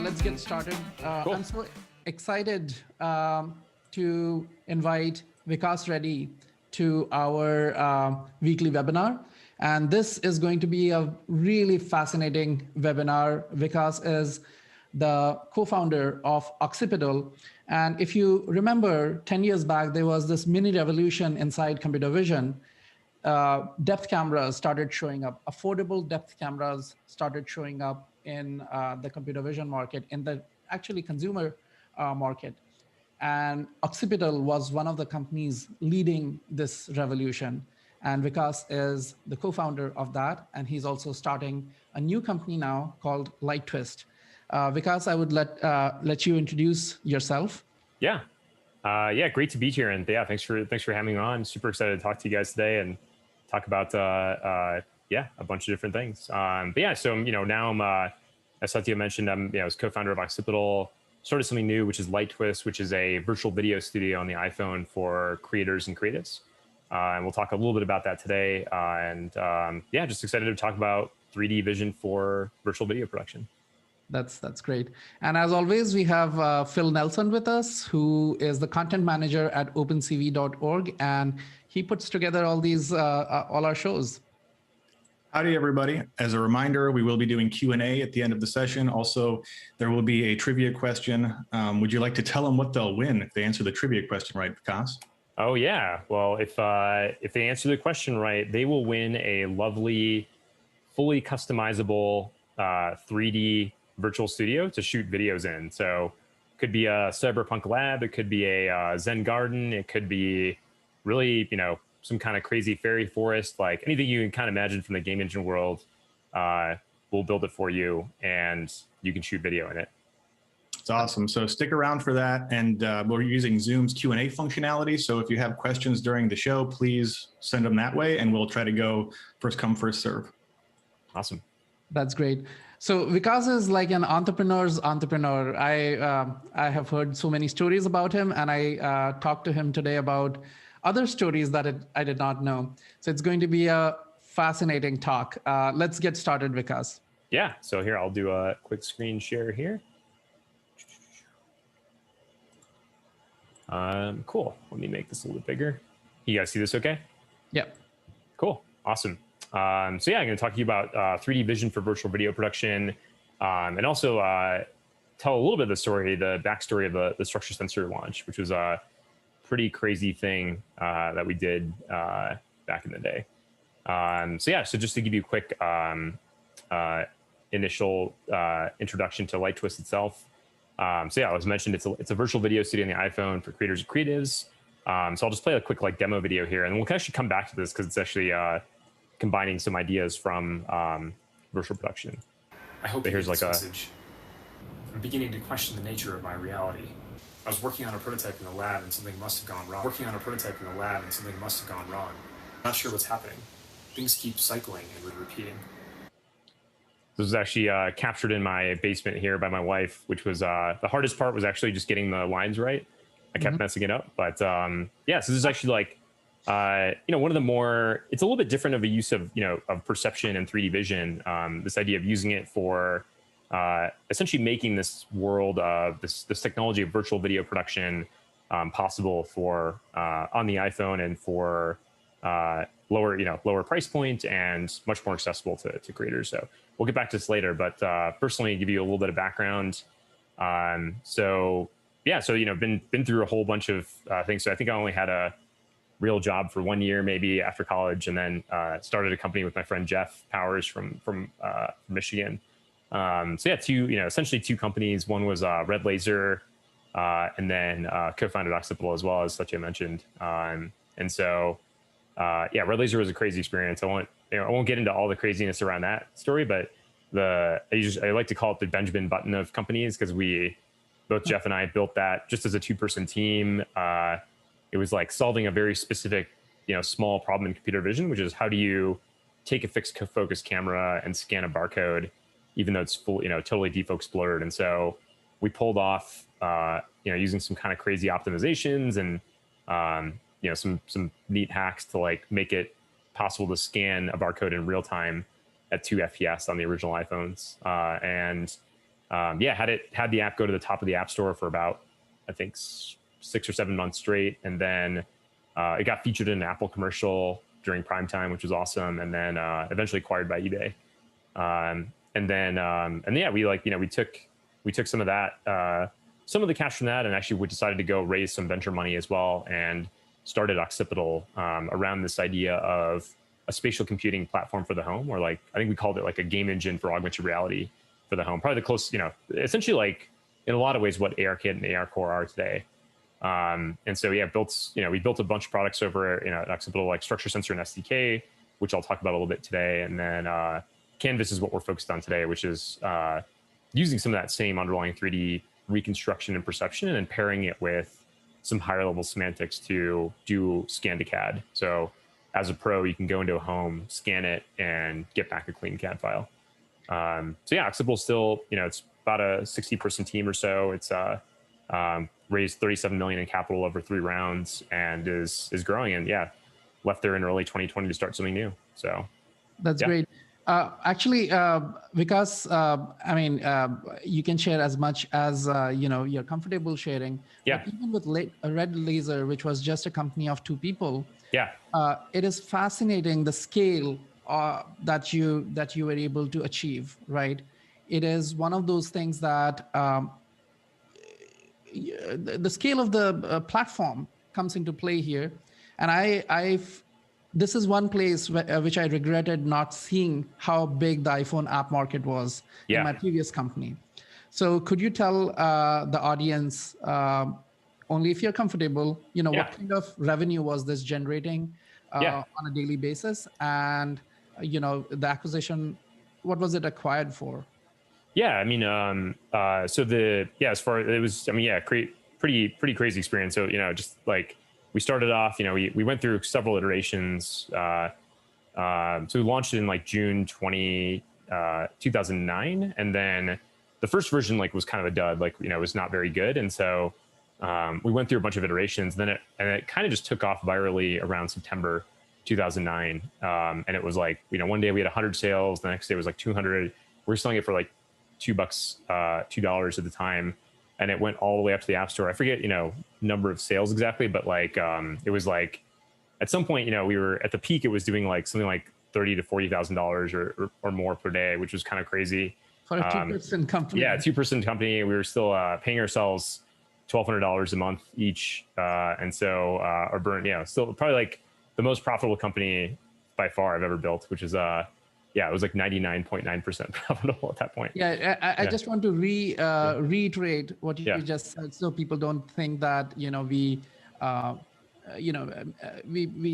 let's get started. Cool. I'm so excited to invite Vikas Reddy to our weekly webinar. And this is going to be a really fascinating webinar. Vikas is the co-founder of Occipital. And if you remember, 10 years back, there was this mini revolution inside computer vision. Depth cameras started showing up. Affordable depth cameras started showing up in the computer vision market, in the actually consumer market. And Occipital was one of the companies leading this revolution. And Vikas is the co-founder of that. And he's also starting a new company now called Lighttwist. Vikas, I would let you introduce yourself. Yeah. Great to be here. And yeah, thanks for having me on. Super excited to talk to you guys today and talk about, a bunch of different things. So, now I'm, as Satya mentioned, I'm, as co-founder of Occipital, started something new, which is Lighttwist, which is a virtual video studio on the iPhone for creators and creatives. And we'll talk a little bit about that today. Just excited to talk about 3D vision for virtual video production. That's great. And as always, we have Phil Nelson with us, who is the content manager at OpenCV.org, and he puts together all these all our shows. Howdy, everybody. As a reminder, we will be doing Q&A at the end of the session. Also, there will be a trivia question. Would you like to tell them what they'll win if they answer the trivia question right, Vikas? Oh, yeah. Well, if they answer the question right, they will win a lovely, fully customizable 3D virtual studio to shoot videos in. So it could be a cyberpunk lab, it could be a Zen garden, it could be really, some kind of crazy fairy forest, like anything you can kind of imagine from the game engine world. We'll build it for you and you can shoot video in it. It's awesome. So stick around for that. And we're using Zoom's Q&A functionality. So if you have questions during the show, please send them that way and we'll try to go first come, first serve. Awesome. That's great. So Vikas is like an entrepreneur's entrepreneur. I have heard so many stories about him, and I talked to him today about other stories that I did not know. So it's going to be a fascinating talk. Let's get started, Vikas. Yeah, so here, I'll do a quick screen share here. Cool, let me make this a little bit bigger. You guys see this okay? Yep. Cool, awesome. I'm going to talk to you about 3D vision for virtual video production, and also tell a little bit of the backstory of the structure sensor launch, which was a pretty crazy thing that we did back in the day. So just to give you a quick initial introduction to Lighttwist itself. As mentioned, it's a virtual video studio on the iPhone for creators and creatives. So I'll just play a quick doumo video here, and we'll actually come back to this because it's actually combining some ideas from virtual production. I hope you hear this message. I'm beginning to question the nature of my reality. I was working on a prototype in the lab and something must have gone wrong. Not sure what's happening. Things keep cycling and repeating. This was actually captured in my basement here by my wife, which was the hardest part was actually just getting the lines right. I kept messing it up, but so this is actually one of the more, it's a little bit different of a use of, of perception and 3D vision. This idea of using it for essentially making this world of this technology of virtual video production possible for on the iPhone and for lower price point and much more accessible to creators. So we'll get back to this later, but personally give you a little bit of background. Been through a whole bunch of things. So I think I only had a real job for 1 year, maybe after college, and then started a company with my friend Jeff Powers from Michigan. Essentially two companies. One was Red Laser, and then co-founded Occipital as well, as Satya mentioned. Red Laser was a crazy experience. I won't get into all the craziness around that story, but I like to call it the Benjamin Button of companies, because both Jeff and I built that just as a two-person team. It was like solving a very specific, small problem in computer vision, which is how do you take a fixed focus camera and scan a barcode, even though it's full, totally defocus blurred. And so we pulled off, using some kind of crazy optimizations and, some neat hacks to make it possible to scan a barcode in real time at 2 FPS on the original iPhones. yeah, had the app go to the top of the App Store for about, I think, 6 or 7 months straight. And then it got featured in an Apple commercial during prime time, which was awesome. And then eventually acquired by eBay. And yeah, we took some of that, some of the cash from that, and actually we decided to go raise some venture money as well, and started Occipital around this idea of a spatial computing platform for the home, or like, I think we called it like a game engine for augmented reality for the home. Probably the close, essentially like in a lot of ways what ARKit and ARCore are today. And so, yeah, we built a bunch of products over, at Occipital, like structure sensor and SDK, which I'll talk about a little bit today. And then Canvas is what we're focused on today, which is using some of that same underlying 3D reconstruction and perception, and then pairing it with some higher level semantics to do scan to CAD. So as a pro, you can go into a home, scan it, and get back a clean CAD file. So yeah, Occipital still, it's about a 60-person team or so. It's raised $37 million in capital over 3 rounds, and is growing. And yeah, left there in early 2020 to start something new. So that's great. Actually, Vikas, I mean, you can share as much as you're comfortable sharing. Yeah. But even with Red Laser, which was just a company of 2 people. Yeah. It is fascinating the scale that you were able to achieve. Right. It is one of those things that the scale of the platform comes into play here, and this is one place which I regretted not seeing how big the iPhone app market was in my previous company. So could you tell the audience, only if you're comfortable, what kind of revenue was this generating on a daily basis? And, the acquisition, what was it acquired for? Yeah, I mean, as far as it was, I mean, yeah, pretty crazy experience. So, just like, we started off, we went through several iterations. So we launched it in like June 2009. And then the first version was kind of a dud, was not very good. And so we went through a bunch of iterations, and it kind of just took off virally around September 2009. And it was like, one day we had 100 sales. The next day was like 200. We were selling it for like $2 at the time. And it went all the way up to the App Store. I forget, number of sales exactly, but it was like, at some point, we were at the peak, it was doing like something like $30,000 to $40,000 or more per day, which was kind of crazy. For a 2-person company. Yeah, 2-person company. We were still paying ourselves $1,200 a month each. And so our burn, still probably like the most profitable company by far I've ever built, which is, it was like 99.9% profitable at that point. Yeah, I just want to reiterate what you just said, so people don't think that we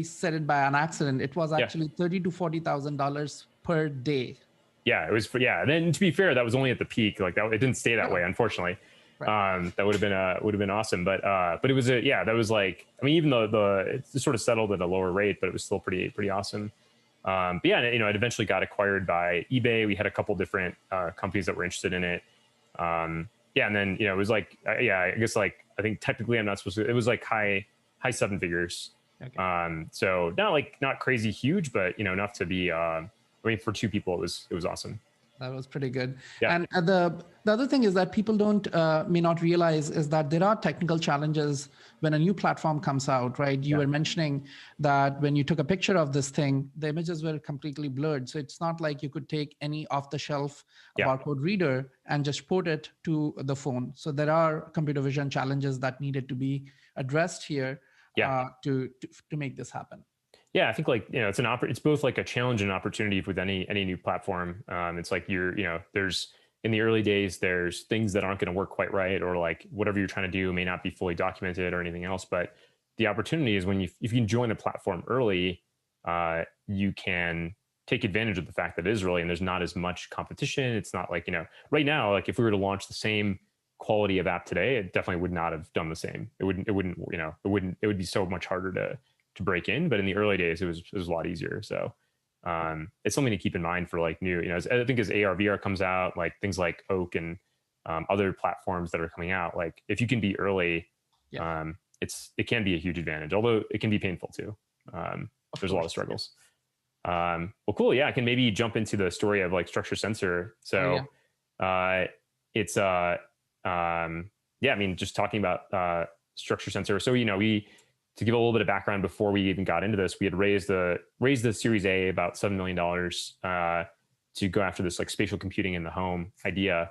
said it by an accident. It was actually $30,000 to $40,000 per day. Yeah, it was. Yeah, and then to be fair, that was only at the peak. Like that, it didn't stay that way, unfortunately. Right. That would have been awesome. But it was that was like, I mean, even though it sort of settled at a lower rate, but it was still pretty awesome. But yeah, it eventually got acquired by eBay. We had a couple different companies that were interested in it. And then it was like, I guess I think technically I'm not supposed to. It was like high 7 figures. Okay. So not crazy huge, but enough to be. I mean, for 2 people, it was awesome. That was pretty good. Yeah. And the other thing is that people may not realize is that there are technical challenges when a new platform comes out, right? You were mentioning that when you took a picture of this thing, the images were completely blurred. So it's not like you could take any off-the-shelf barcode reader and just port it to the phone. So there are computer vision challenges that needed to be addressed here to make this happen. Yeah, I think it's both like a challenge and opportunity with any new platform. It's like there's in the early days, there's things that aren't going to work quite right, or like whatever you're trying to do may not be fully documented or anything else. But the opportunity is when if you can join a platform early, you can take advantage of the fact that it is early and there's not as much competition. It's not like, right now, like if we were to launch the same quality of app today, it definitely would not have done the same. It would be so much harder to break in, but in the early days, it was a lot easier. So it's something to keep in mind for like new, I think as AR, VR comes out, like things like Oak and other platforms that are coming out, like if you can be early, it can be a huge advantage, although it can be painful too. There's a lot of struggles. Well, cool. Yeah. I can maybe jump into the story of like structure sensor. So, it's yeah, I mean, just talking about structure sensor. So, to give a little bit of background before we even got into this, we had raised the Series A about $7 million to go after this like spatial computing in the home idea.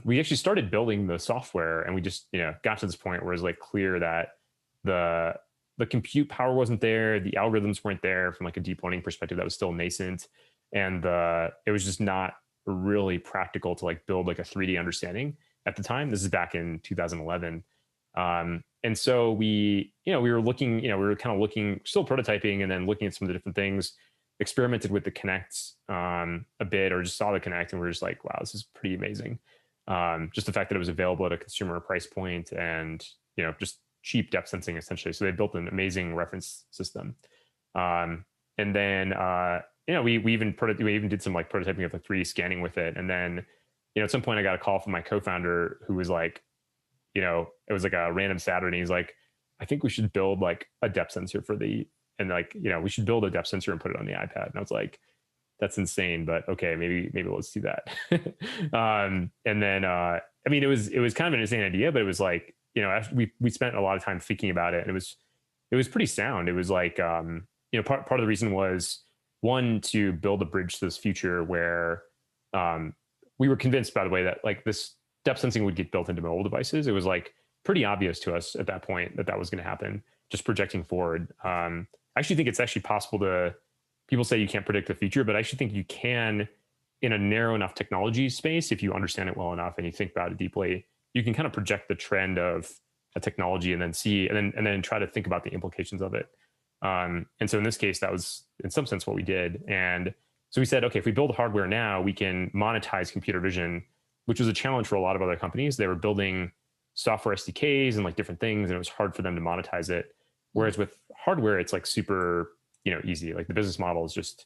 We actually started building the software, and we just got to this point where it was like clear that the compute power wasn't there, the algorithms weren't there from like a deep learning perspective, that was still nascent, and it was just not really practical to like build like a 3D understanding at the time. This is back in 2011. And so we were looking, we were kind of looking, still prototyping, and then looking at some of the different things, experimented with the Kinect a bit, or just saw the Kinect, and we were just like, wow, this is pretty amazing. Just the fact that it was available at a consumer price point, and just cheap depth sensing essentially. So they built an amazing reference system. And then we even did some like prototyping of like 3D scanning with it. And then at some point I got a call from my co-founder, who was like, it was like a random Saturday. He's like, I think we should build like a depth sensor we should build a depth sensor and put it on the iPad. And I was like, that's insane, but okay, maybe let's do that. And then, I mean, it was kind of an insane idea, but it was like, after we spent a lot of time thinking about it, and it was pretty sound. It was like, part of the reason was, one, to build a bridge to this future where, we were convinced, by the way, that like this depth sensing would get built into mobile devices. It was like pretty obvious to us at that point that was going to happen, just projecting forward. I actually think it's actually possible people say you can't predict the future, but I actually think you can, in a narrow enough technology space, if you understand it well enough and you think about it deeply, you can kind of project the trend of a technology and then see, and then try to think about the implications of it. And so in this case, that was in some sense what we did. And so we said, okay, if we build hardware now, we can monetize computer vision, which was a challenge for a lot of other companies. They were building software SDKs and like different things, and it was hard for them to monetize it. Whereas with hardware, it's like super, easy. Like the business model is just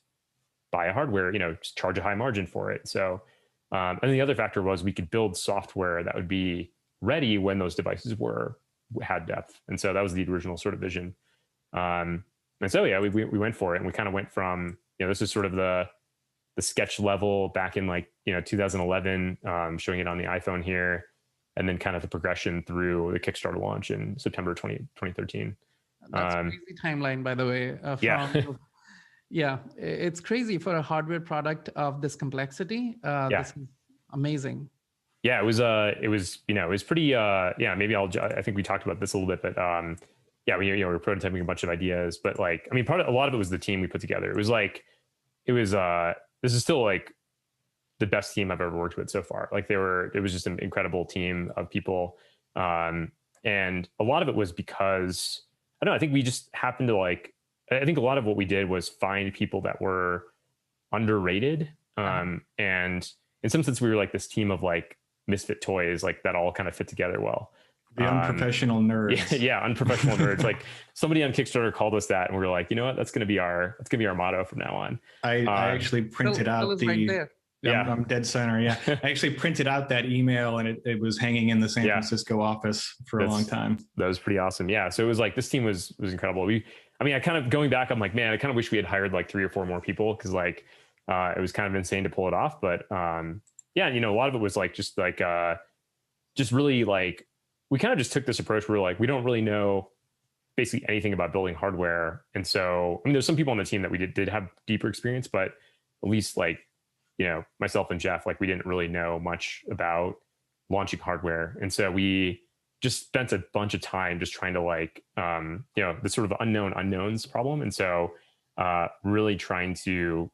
buy a hardware, just charge a high margin for it. So, and the other factor was we could build software that would be ready when those devices had depth. And so that was the original sort of vision. And so, yeah, we went for it, and we kind of went from, this is sort of the sketch level back in like, 2011, showing it on the iPhone here, and then kind of the progression through the Kickstarter launch in September 2013. That's a crazy timeline, by the way. Yeah, it's crazy for a hardware product of this complexity. This is amazing. Yeah, it was pretty, maybe I think we talked about this a little bit, but we were prototyping a bunch of ideas, but like, I mean, a lot of it was the team we put together. This is still like the best team I've ever worked with so far. Like it was just an incredible team of people. And a lot of it was because, I don't know, I think we just happened to I think a lot of what we did was find people that were underrated. And in some sense we were like this team of like misfit toys, like that all kind of fit together well. The unprofessional nerds. Yeah, unprofessional nerds. Like somebody on Kickstarter called us that, and we were like, you know what, that's gonna be our motto from now on. I actually printed out the right there. I'm dead center. Yeah. I actually printed out that email, and it was hanging in the San Francisco office for a long time. That was pretty awesome. Yeah. So it was like, this team was incredible. I kind of going back, I'm like, man, I kind of wish we had hired like 3 or 4 more people, because like it was kind of insane to pull it off. But a lot of it was like just really like, we kind of just took this approach where like, we don't really know basically anything about building hardware. And so, I mean, there's some people on the team that we did have deeper experience, but at least like, myself and Jeff, like we didn't really know much about launching hardware. And so we just spent a bunch of time just trying to like, the sort of unknown unknowns problem. And so really trying to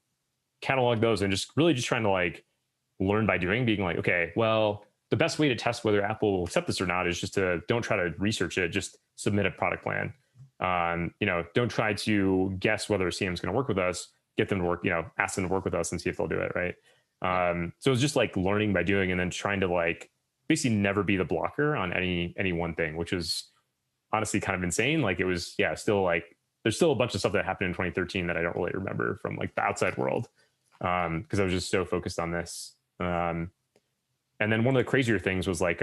catalog those, and just trying to like learn by doing, being like, okay, well, the best way to test whether Apple will accept this or not is just don't try to research it, just submit a product plan. Don't try to guess whether CM is going to work with us, get them to work, ask them to work with us and see if they'll do it. Right. So it was just like learning by doing, and then trying to like basically never be the blocker on any one thing, which was honestly kind of insane. Like it was, still like, there's still a bunch of stuff that happened in 2013 that I don't really remember from like the outside world. Cause I was just so focused on this. And then one of the crazier things was like,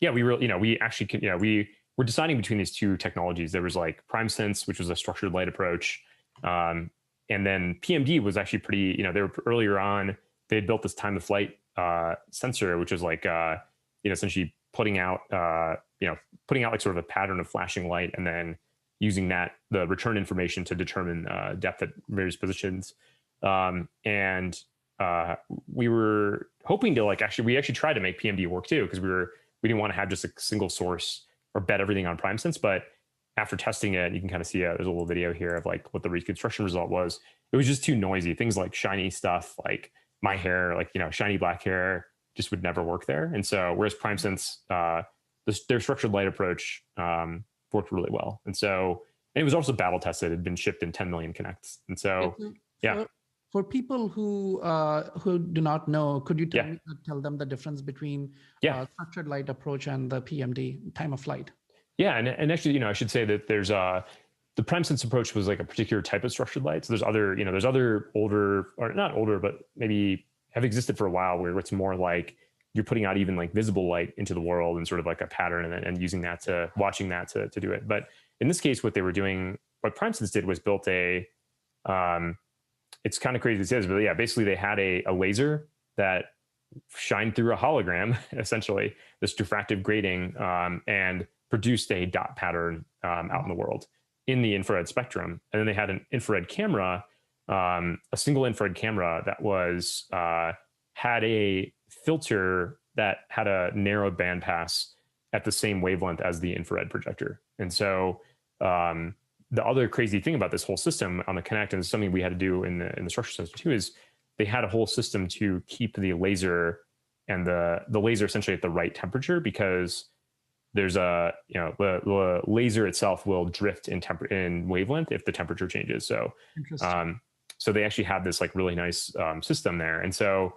we were deciding between these 2 technologies. There was like PrimeSense, which was a structured light approach. And then PMD was actually pretty, they were earlier on, they had built this time of flight sensor, which was like essentially putting out like sort of a pattern of flashing light, and then using the return information to determine depth at various positions. And we were hoping to we actually tried to make PMD work too, because we didn't want to have just a single source or bet everything on PrimeSense. But after testing it, you can kind of see there's a little video here of like what the reconstruction result was. It was just too noisy. Things like shiny stuff, like my hair, like shiny black hair, just would never work there. And so whereas PrimeSense, their structured light approach worked really well. And it was also battle tested. It had been shipped in 10 million connects. And so, yeah. For people who do not know, could you tell them the difference between structured light approach and the PMD, time of flight? Yeah, and actually, I should say that there's the PrimeSense approach was like a particular type of structured light. So there's other older, or not older, but maybe have existed for a while, where it's more like you're putting out even like visible light into the world and sort of like a pattern, and using that to do it. But in this case, what PrimeSense did was built it's kind of crazy to say this, but yeah, basically they had a laser that shined through a hologram, essentially, this diffractive grating, and produced a dot pattern out in the world in the infrared spectrum. And then they had an infrared camera, a single infrared camera that was had a filter that had a narrow bandpass at the same wavelength as the infrared projector. And so the other crazy thing about this whole system on the Connect, and it's something we had to do in the structure sensor too, is they had a whole system to keep the laser and the laser essentially at the right temperature, because there's the laser itself will drift in wavelength if the temperature changes. So so they actually had this like really nice system there. And so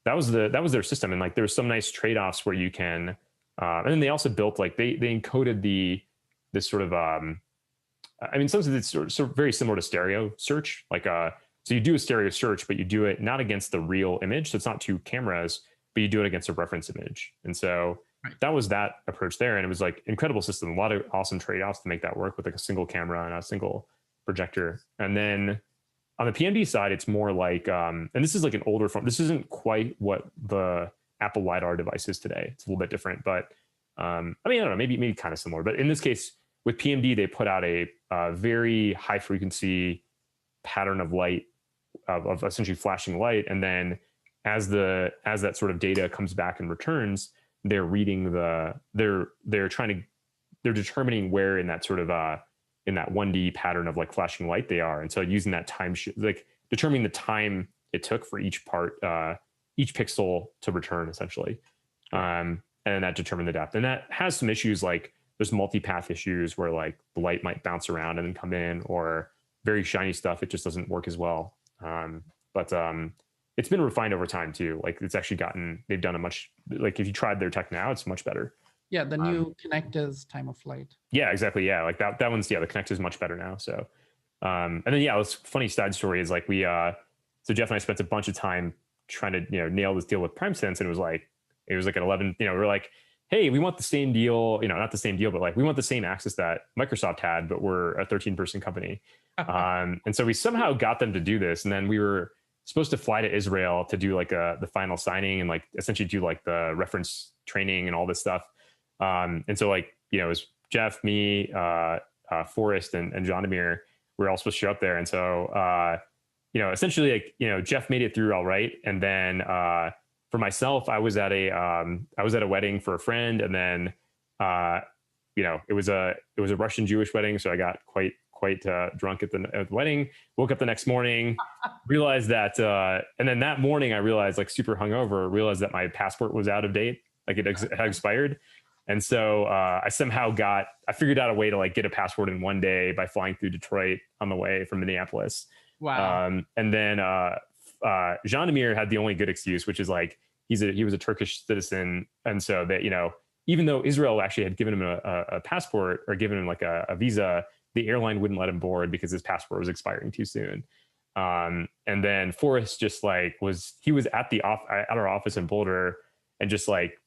that was their system. And like there was some nice trade-offs where you can and then they also built like they encoded this sort of some of it's sort of very similar to stereo search. Like so you do a stereo search, but you do it not against the real image. So it's not two cameras, but you do it against a reference image. And so that was that approach there. And it was like incredible system, a lot of awesome trade-offs to make that work with like a single camera and a single projector. And then on the PMD side, it's more like, and this is like an older form. This isn't quite what the Apple LiDAR device is today. It's a little bit different, but I don't know, maybe kind of similar. But in this case, with PMD, they put out a very high frequency pattern of light, of essentially flashing light. And then as that sort of data comes back and returns, they're reading they're determining where in that sort of in that 1D pattern of like flashing light they are. And so using that time, like determining the time it took for each part, each pixel to return essentially. And that determined the depth. And that has some issues, like there's multipath issues where like the light might bounce around and then come in, or very shiny stuff, it just doesn't work as well. But it's been refined over time too. Like it's actually they've done a much, like if you tried their tech now, it's much better. Yeah, the new Connect is time of flight. Yeah, exactly. Yeah, like that one's, the Connect is much better now. So, and then it's funny side story is like so Jeff and I spent a bunch of time trying to nail this deal with PrimeSense, and it was like at 11. We're like, hey, we want the same deal. Not the same deal, but like we want the same access that Microsoft had, but we're a 13-person company. And so we somehow got them to do this, and then we were supposed to fly to Israel to do like the final signing and like essentially do like the reference training and all this stuff. And so like, it was Jeff, me, Forrest and Jonamir, we were all supposed to show up there. And so, essentially like, Jeff made it through all right. And then, for myself, I was at a wedding for a friend. And then, it was a Russian Jewish wedding. So I got quite drunk at the wedding, woke up the next morning, realized that, and then that morning I realized, like super hungover, realized that my passport was out of date. Like it had expired. And so I figured out a way to like get a passport in one day by flying through Detroit on the way from Minneapolis. Wow. And then Jonamir had the only good excuse, which is like he was a Turkish citizen, and so that even though Israel actually had given him a passport or given him like a visa, the airline wouldn't let him board because his passport was expiring too soon. And then Forrest just like was at our office in Boulder and just like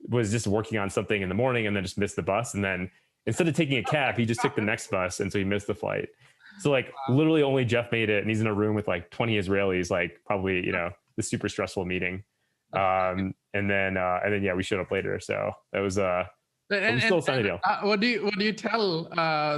was just working on something in the morning and then just missed the bus. And then instead of taking a cab, he just took the next bus. And so he missed the flight. So like literally only Jeff made it, and he's in a room with like 20 Israelis, like probably, the super stressful meeting. And then yeah, we showed up later. So that was it was still a funny deal. What do you tell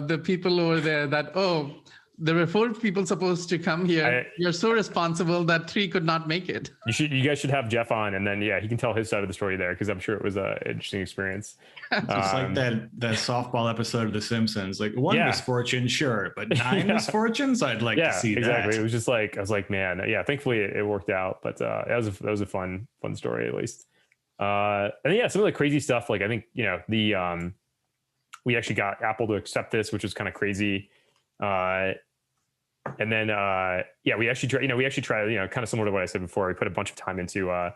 the people over there that, oh, there were 4 people supposed to come here. You're so responsible that 3 could not make it. You guys should have Jeff on, and then yeah, he can tell his side of the story there, because I'm sure it was an interesting experience. It's like that softball episode of The Simpsons. Like, 1 misfortune, sure, but 9 misfortunes, I'd like to see exactly. that. It was just like, I was like, man, yeah. Thankfully, it worked out, but that was a fun story, at least. And yeah, some of the crazy stuff, like I think, you know, we actually got Apple to accept this, which was kind of crazy. And then, we actually tried, you know, kind of similar to what I said before. We put a bunch of time into, you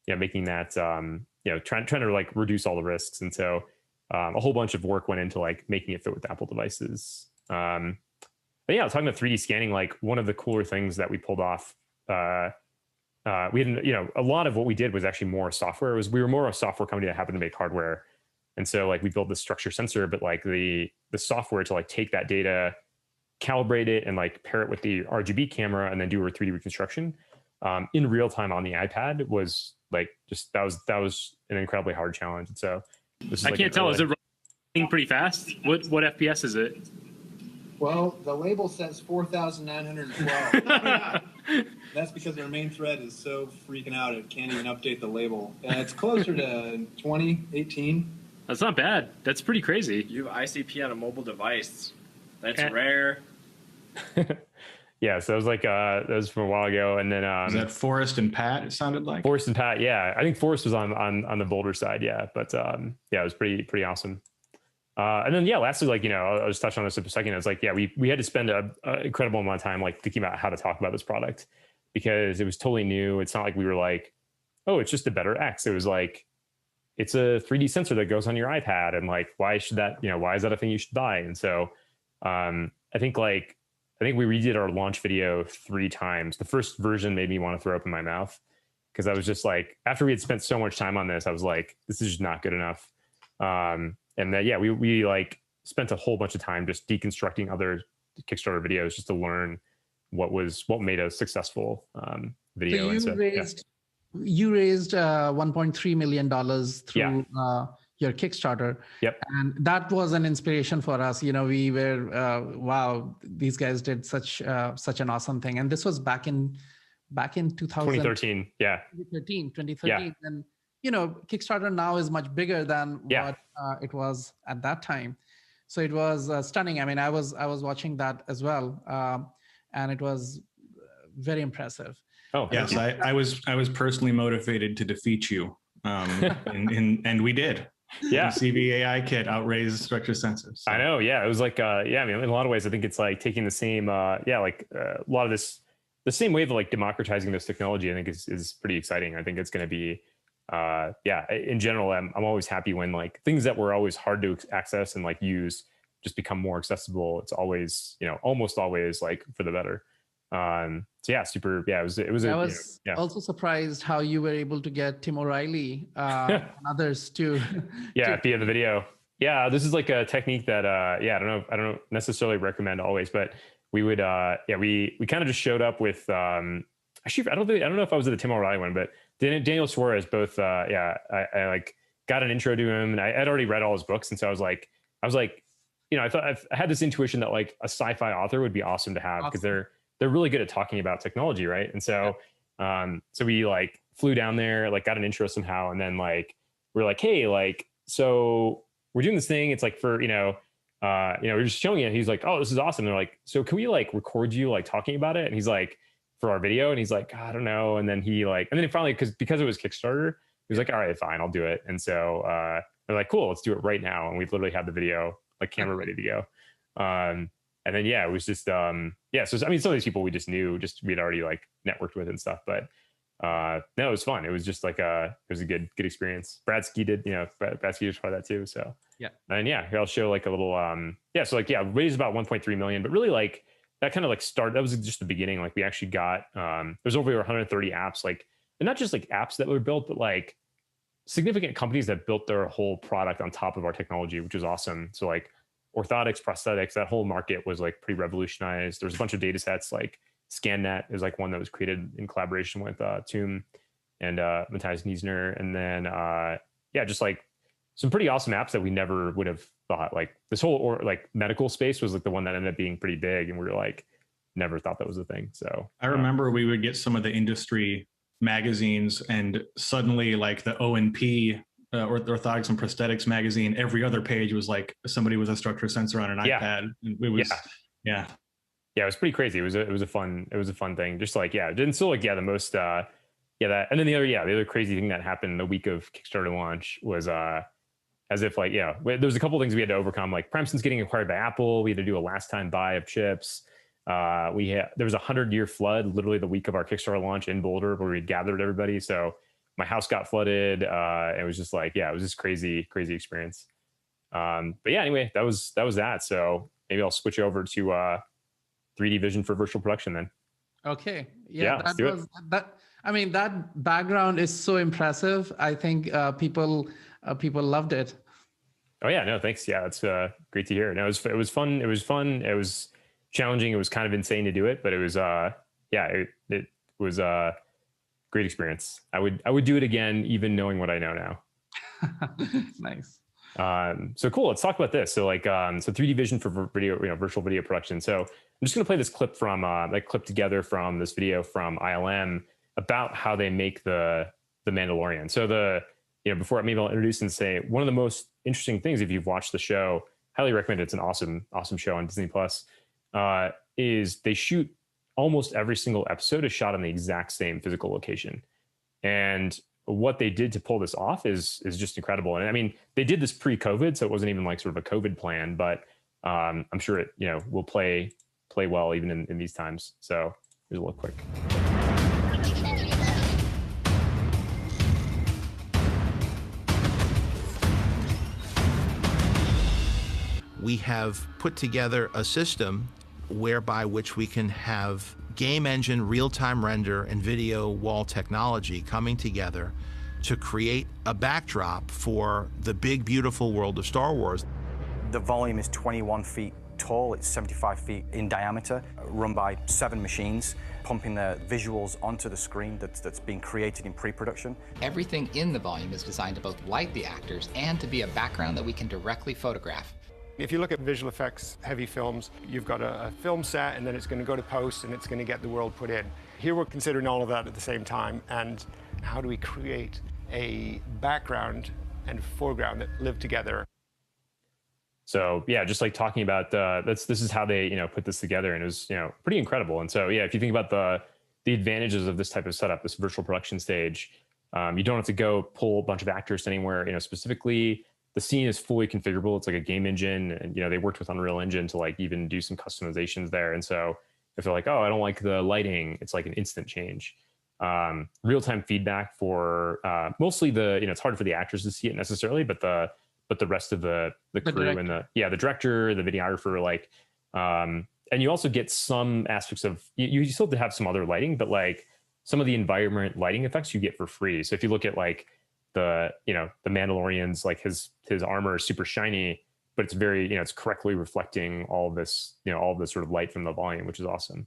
know, making that, you know, trying to like reduce all the risks. And so, a whole bunch of work went into like making it fit with Apple devices. But yeah, talking about 3D scanning, like one of the cooler things that we pulled off, we didn't, you know, a lot of what we did was actually more software. We were more a software company that happened to make hardware. And so like we built this structure sensor, but like the software to like take that data, calibrate it, and like pair it with the RGB camera and then do a 3D reconstruction in real time on the iPad was like, just, that was an incredibly hard challenge. And so this is I can't tell. Is it running pretty fast? What FPS is it? Well, the label says 4,912. That's because our main thread is so freaking out it can't even update the label. It's closer to 2018. That's not bad. That's pretty crazy. You have ICP on a mobile device. That's rare. Yeah, so it was like that was from a while ago, and then is that Forrest and Pat? It sounded like Forrest and Pat. Yeah, I think Forrest was on the Boulder side. Yeah, but yeah, it was pretty awesome. And then yeah, lastly, like, you know, I'll just touch on this for a second. It's like, yeah, we had to spend an incredible amount of time like thinking about how to talk about this product, because it was totally new. It's not like we were like, oh, it's just a better X. It was like, it's a 3D sensor that goes on your iPad, and like, why is that a thing you should buy? And so I think we redid our launch video 3 times. The first version made me want to throw up in my mouth, because I was just like, after we had spent so much time on this, I was like, this is just not good enough. And then, yeah, we like spent a whole bunch of time just deconstructing other Kickstarter videos just to learn what made a successful video. So you raised $1.3 million through your Kickstarter. Yep. And that was an inspiration for us. You know, we were, wow, these guys did such an awesome thing. And this was back in 2013. Yeah. 2013. Yeah. And, you know, Kickstarter now is much bigger than what it was at that time. So it was stunning. I mean, I was watching that as well. And it was very impressive. Oh, yes. I was personally motivated to defeat you. And we did. Yeah. The CV AI kit outraised structure sensors. So. I know. Yeah. It was like, I mean, in a lot of ways, I think it's like taking the same, a lot of this, the same way of like democratizing this technology, I think is pretty exciting. I think it's going to be, in general, I'm always happy when like things that were always hard to access and like use just become more accessible. It's always, you know, almost always like for the better. So yeah, super. Yeah, it was. I was also surprised how you were able to get Tim O'Reilly and others to. Yeah, via the video. Yeah, this is like a technique that I don't necessarily recommend always, but we would we kind of just showed up with actually I don't know if I was at the Tim O'Reilly one, but Daniel Suarez both I like got an intro to him, and I had already read all his books, and so I was like you know, I had this intuition that like a sci-fi author would be awesome to have, because they're really good at talking about technology, right? And so so we like flew down there, like got an intro somehow, and then like we're like, hey, like, so we're doing this thing, it's like for we're just showing it. He's like, oh, this is awesome. And they're like, so can we like record you like talking about it? And he's like, for our video? And he's like, I don't know. And then he finally, because it was Kickstarter, he was like, all right, fine, I'll do it. And so they're like, cool, let's do it right now. And we've literally had the video like camera ready to go. And then it was just so I mean, some of these people we just knew, we'd already like networked with and stuff, but no, it was fun. It was just like it was a good experience. Brad Ski did, Brad Ski was part of that too. So yeah. And here I'll show like a little raised about 1.3 million, but really like that kind of like that was just the beginning. Like we actually got there's over 130 apps, like, and not just like apps that were built, but like significant companies that built their whole product on top of our technology, which was awesome. So like orthotics, prosthetics, that whole market was like pretty revolutionized. There's a bunch of data sets, like ScanNet is like one that was created in collaboration with Tomb. and Matthias Niesner, and then yeah, just like some pretty awesome apps that we never would have thought. Like this whole like medical space was like the one that ended up being pretty big, and we were like never thought that was a thing. So I remember we would get some of the industry magazines, and suddenly like the O&P orthotics and prosthetics magazine, every other page was like somebody with a structure sensor on an iPad. It was yeah, it was pretty crazy. It was a fun thing. Just like, yeah, didn't still like, yeah, the most that, and then the other crazy thing that happened the week of Kickstarter launch was as if like, yeah, there was a couple of things we had to overcome, like Premson's getting acquired by Apple. We had to do a last time buy of chips. There was a 100-year flood literally the week of our Kickstarter launch in Boulder, where we gathered everybody. So my house got flooded. It was just like, yeah, it was just crazy experience. But yeah, anyway, that was that. So maybe I'll switch over to 3D vision for virtual production then. Okay. Yeah, I mean, that background is so impressive. I think people loved it. Oh yeah, no, thanks. Yeah, that's great to hear. No, it was fun. It was challenging. It was kind of insane to do it, but it was it was a great experience. I would do it again, even knowing what I know now. Nice. So cool. Let's talk about this. So like, so 3D vision for video, virtual video production. So I'm just going to play this clip from clip together from this video from ILM about how they make the Mandalorian. So before maybe I'll introduce and say one of the most interesting things, if you've watched the show, highly recommend it. It's an awesome show on Disney Plus. Is they shoot almost every single episode is shot on the exact same physical location, and what they did to pull this off is just incredible. And I mean, they did this pre-COVID, so it wasn't even like sort of a COVID plan, but I'm sure it will play well even in these times. So here's a little quick. We have put together a system whereby which we can have game engine, real-time render, and video wall technology coming together to create a backdrop for the big, beautiful world of Star Wars. The volume is 21 feet tall, it's 75 feet in diameter, run by 7 machines, pumping the visuals onto the screen that's being created in pre-production. Everything in the volume is designed to both light the actors and to be a background that we can directly photograph. If you look at visual effects heavy films, you've got a film set and then it's going to go to post and it's going to get the world put in. Here we're considering all of that at the same time, and how do we create a background and foreground that live together? So yeah, just like talking about this is how they put this together, and it was pretty incredible. And so yeah, if you think about the advantages of this type of setup, this virtual production stage, you don't have to go pull a bunch of actors anywhere. Specifically, the scene is fully configurable. It's like a game engine, and they worked with Unreal Engine to like even do some customizations there. And so if they're like, oh, I don't like the lighting, it's like an instant change. Real-time feedback for mostly it's hard for the actors to see it necessarily, but the rest of the crew director. And the director, the videographer, like, and you also get some aspects of, you still have to have some other lighting, but like some of the environment lighting effects you get for free. So if you look at like the Mandalorian's, like his armor is super shiny, but it's very, it's correctly reflecting all this sort of light from the volume, which is awesome.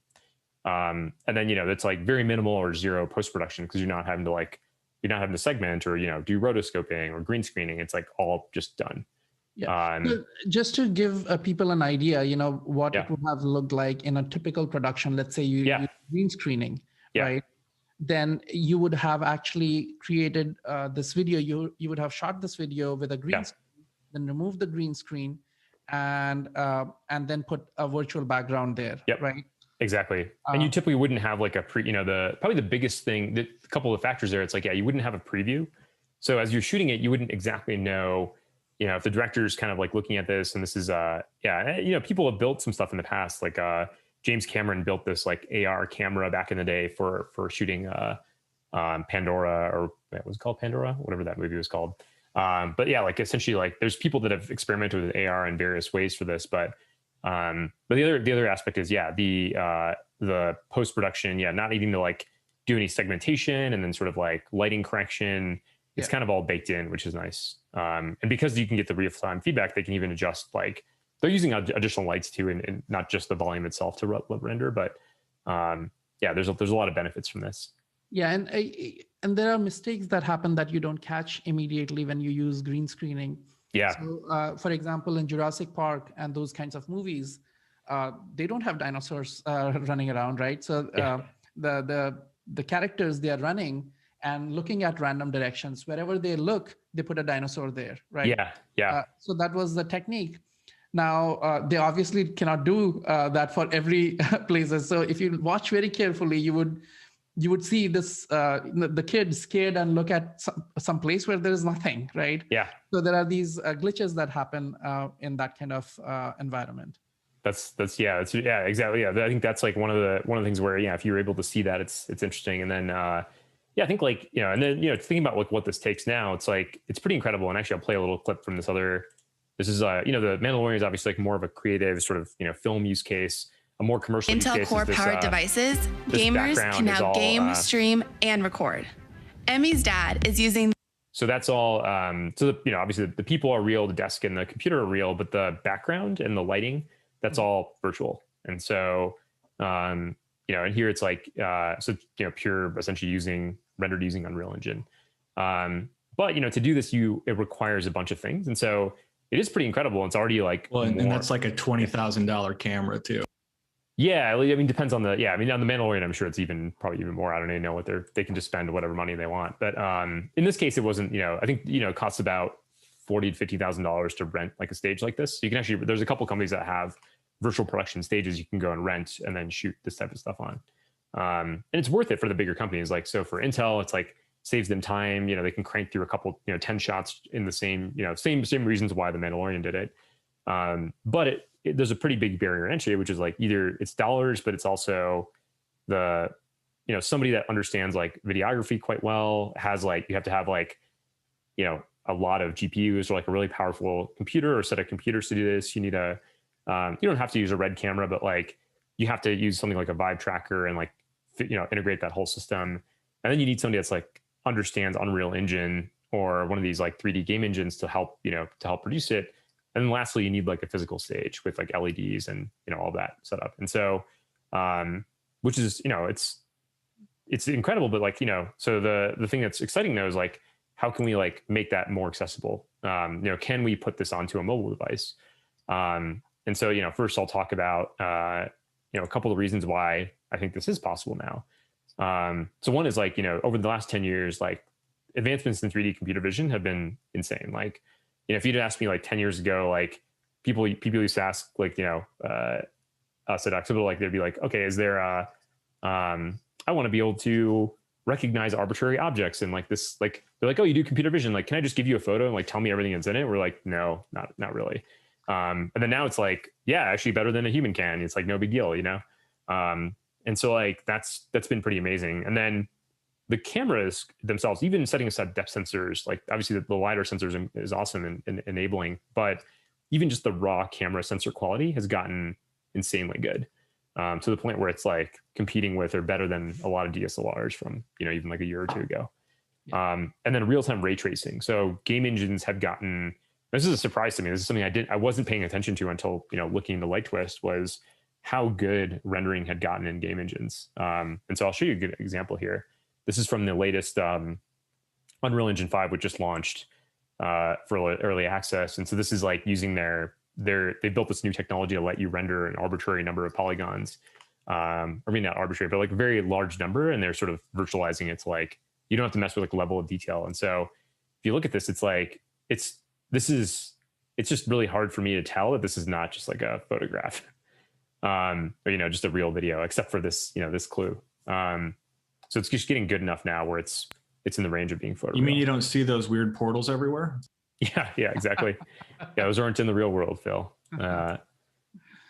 And then, it's like very minimal or zero post-production, because you're not having to segment or, do rotoscoping or green screening. It's like all just done. Yeah. Just to give people an idea, what it would have looked like in a typical production. Let's say you use green screening, right? Then you would have actually created this video. You would have shot this video with a green screen, then remove the green screen, and then put a virtual background there, right? Exactly. And you typically wouldn't have like a probably the biggest thing, a couple of factors there. It's like, you wouldn't have a preview. So as you're shooting it, you wouldn't exactly know, if the director's kind of like looking at this, and this is, people have built some stuff in the past, like James Cameron built this like AR camera back in the day for shooting Pandora, or what was it called, Pandora, whatever that movie was called. But yeah, like essentially, like there's people that have experimented with AR in various ways for this, but the other aspect is the post-production, not needing to like do any segmentation and then sort of like lighting correction. It's kind of all baked in, which is nice. And because you can get the real-time feedback, they can even adjust, like they're using additional lights too, and not just the volume itself to render. But there's a lot of benefits from this. Yeah, and there are mistakes that happen that you don't catch immediately when you use green screening. Yeah. So, for example, in Jurassic Park and those kinds of movies, they don't have dinosaurs running around, right? So the characters, they are running and looking at random directions. Wherever they look, they put a dinosaur there, right? Yeah. So that was the technique. Now, they obviously cannot do that for every places. So if you watch very carefully, you would see this the kid scared and look at some place where there is nothing, right? Yeah. So there are these glitches that happen in that kind of environment. That's exactly. Yeah, I think that's like one of the things where, if you're able to see that, it's interesting. And then I think like, and then thinking about like what this takes now, it's like it's pretty incredible. And actually, I'll play a little clip from this other. This is the Mandalorian is obviously like more of a creative sort of film use case. A more commercial use Intel case Core powered devices, gamers can now game, stream, and record. Emmy's dad is using. So that's all. So obviously the people are real, the desk and the computer are real, but the background and the lighting, that's all virtual. And so, and here it's like pure, essentially rendered using Unreal Engine. But to do this, it requires a bunch of things, and so it is pretty incredible. It's already like and that's like a $20,000 camera too. Yeah, I mean, depends on on the Mandalorian, I'm sure it's probably even more. I don't even know what they can just spend whatever money they want. But in this case, it wasn't. I think it costs about $40,000 to $50,000 to rent like a stage like this. So you can actually, there's a couple companies that have virtual production stages you can go and rent and then shoot this type of stuff on. And it's worth it for the bigger companies. Like, so for Intel, it's like saves them time. They can crank through a couple, 10 shots in the same reasons why the Mandalorian did it. But there's a pretty big barrier to entry, which is like either it's dollars, but it's also the, somebody that understands like videography quite well, has like, you have to have like, a lot of GPUs or like a really powerful computer or set of computers to do this. You need you don't have to use a red camera, but like you have to use something like a vibe tracker and like, integrate that whole system. And then you need somebody that's like understands Unreal Engine or one of these like 3D game engines to help produce it. And then lastly, you need like a physical stage with like LEDs and, all that set up. And so, which is, it's incredible, but like, so the thing that's exciting though is like, how can we like make that more accessible? Can we put this onto a mobile device? And so, first I'll talk about, a couple of reasons why I think this is possible now. So one is like, over the last 10 years, like advancements in 3D computer vision have been insane. Like, if you'd asked me like 10 years ago, like people used to ask like, us at Occipital, like they'd be like, okay, is there I want to be able to recognize arbitrary objects and like this, like they're like, oh, you do computer vision, like can I just give you a photo and like tell me everything that's in it? We're like, no, not really. And then now it's like, yeah, actually better than a human can. It's like no big deal, and so like that's been pretty amazing. And then the cameras themselves, even setting aside depth sensors, like obviously the LiDAR sensors is awesome and enabling, but even just the raw camera sensor quality has gotten insanely good, to the point where it's like competing with or better than a lot of DSLRs from, even like a year or two ago. Yeah. And then real-time ray tracing. So game engines have gotten, this is a surprise to me. This is something I wasn't paying attention to until, looking into Lighttwist, was how good rendering had gotten in game engines. And so I'll show you a good example here. This is from the latest Unreal Engine 5, which just launched for early access. And so this is like using they built this new technology to let you render an arbitrary number of polygons. Not arbitrary, but like a very large number. And they're sort of virtualizing it to like, you don't have to mess with like level of detail. And so if you look at this, it's like, it's just really hard for me to tell that this is not just like a photograph, or, just a real video, except for this, this clue. So it's just getting good enough now where it's in the range of being photoreal. You mean you don't see those weird portals everywhere? Yeah, exactly. Yeah, those aren't in the real world, Phil.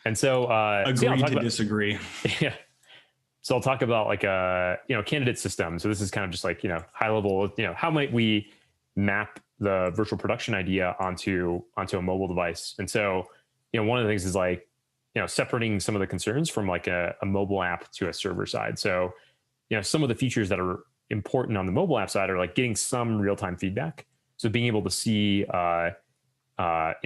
And so agree to disagree. Yeah. So I'll talk about like a candidate system. So this is kind of just like high level. How might we map the virtual production idea onto a mobile device? And so one of the things is like separating some of the concerns from like a mobile app to a server side. So some of the features that are important on the mobile app side are like getting some real-time feedback. So being able to see, having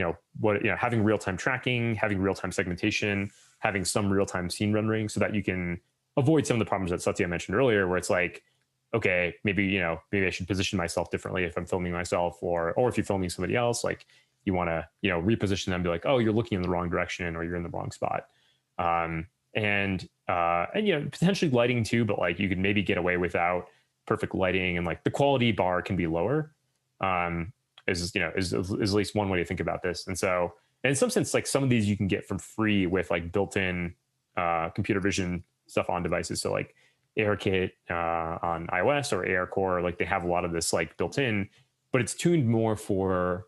real-time tracking, having real-time segmentation, having some real-time scene rendering, so that you can avoid some of the problems that Satya mentioned earlier, where it's like, okay, maybe I should position myself differently if I'm filming myself, or if you're filming somebody else, like you want to, reposition them, be like, oh, you're looking in the wrong direction, or you're in the wrong spot. And potentially lighting too, but like you could maybe get away without perfect lighting, and like the quality bar can be lower. Is at least one way to think about this. And so, in some sense, like some of these you can get from free with like built-in computer vision stuff on devices. So like ARKit on iOS or ARCore, like they have a lot of this like built in, but it's tuned more for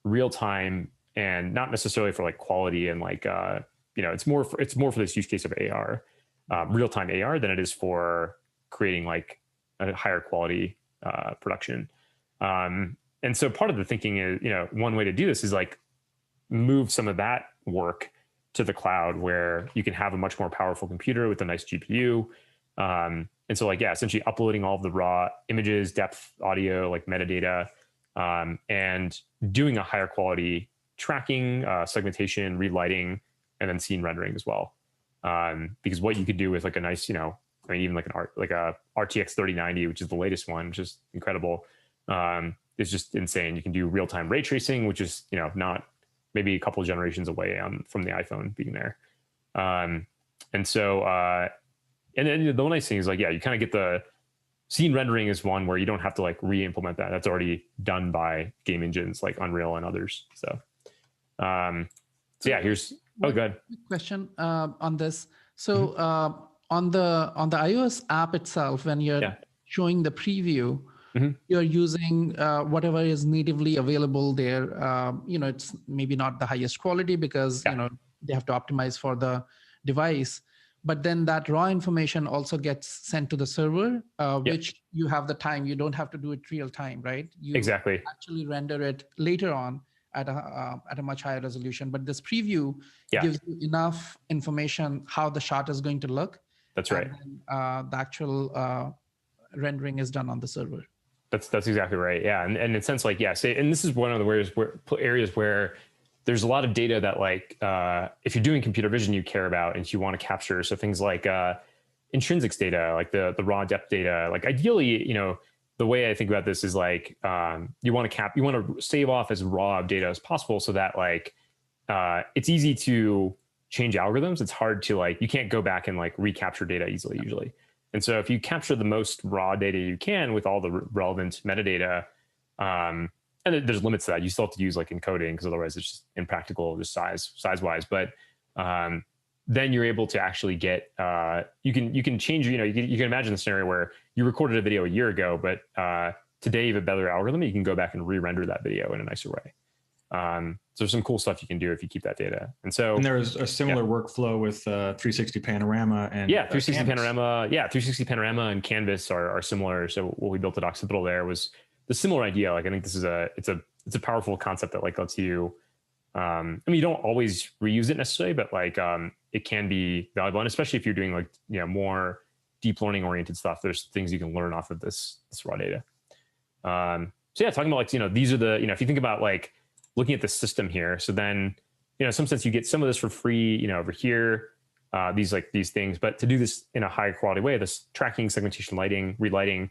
real time and not necessarily for like quality and like it's more for this use case of AR, real time AR, than it is for creating like a higher quality production. And so part of the thinking is, one way to do this is like move some of that work to the cloud, where you can have a much more powerful computer with a nice GPU. And so like, essentially uploading all of the raw images, depth, audio, like metadata, and doing a higher quality tracking, segmentation, relighting, and then scene rendering as well. Because what you could do with like a nice, even like a RTX 3090, which is the latest one, which is incredible. It's just insane. You can do real-time ray tracing, which is, not maybe a couple of generations away from the iPhone being there. And so, and then the nice thing is like, you kind of get the scene rendering is one where you don't have to like re-implement that. That's already done by game engines like Unreal and others. So, here's, go ahead. Question on this. So on the iOS app itself, when you're showing the preview, you're using whatever is natively available there. It's maybe not the highest quality because they have to optimize for the device. But then that raw information also gets sent to the server, which you have the time. You don't have to do it real time, right? You actually render it later on at a much higher resolution. But this preview gives you enough information how the shot is going to look. That's right. And the actual rendering is done on the server. That's exactly right. Yeah. And in a sense, like, and this is one of the areas where there's a lot of data that like, if you're doing computer vision, you care about and you want to capture. So things like intrinsics data, like the raw depth data, like ideally, the way I think about this is like, you want to save off as raw data as possible so that like, it's easy to change algorithms. It's hard to like, you can't go back and like recapture data easily usually. And so if you capture the most raw data you can with all the relevant metadata, and there's limits to that, you still have to use like encoding because otherwise it's just impractical, just size-wise. But then you're able to actually get, you can change, you can imagine a scenario where you recorded a video a year ago, but today you have a better algorithm, you can go back and re-render that video in a nicer way. So there's some cool stuff you can do if you keep that data. And there's a similar workflow with 360 Panorama and 360 Panorama. 360 Panorama and Canvas are similar. So what we built at Occipital there was the similar idea. Like I think this is it's a powerful concept that like lets you, you don't always reuse it necessarily, but like it can be valuable. And especially if you're doing like, more deep learning oriented stuff, there's things you can learn off of this raw data. Talking about like, these are the, if you think about like, looking at the system here. So then, in some sense, you get some of this for free, over here, these things. But to do this in a higher quality way, this tracking, segmentation, lighting, relighting,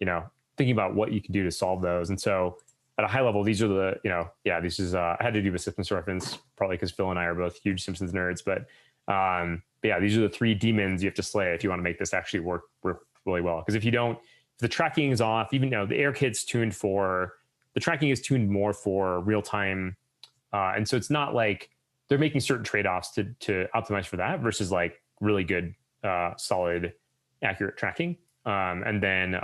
thinking about what you can do to solve those. And so at a high level, these are the, this is, I had to do a Simpsons reference, probably because Phil and I are both huge Simpsons nerds. But these are the three demons you have to slay if you want to make this actually work really well. Because if the tracking is off, even though the AirKit's tuned for, the tracking is tuned more for real time. And so it's not like they're making certain trade-offs to optimize for that versus like really good, solid, accurate tracking. And then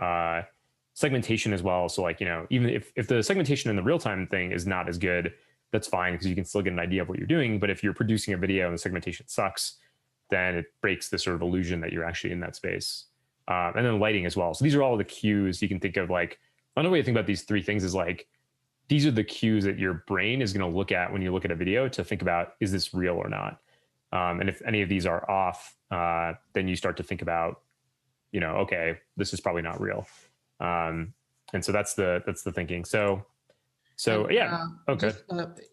segmentation as well. So like, even if the segmentation in the real time thing is not as good, that's fine because you can still get an idea of what you're doing. But if you're producing a video and the segmentation sucks, then it breaks the sort of illusion that you're actually in that space. And then lighting as well. So these are all the cues you can think of. Like, another way to think about these three things is like, these are the cues that your brain is going to look at when you look at a video to think about, is this real or not? And if any of these are off, then you start to think about, okay, this is probably not real. And so that's the thinking. So okay.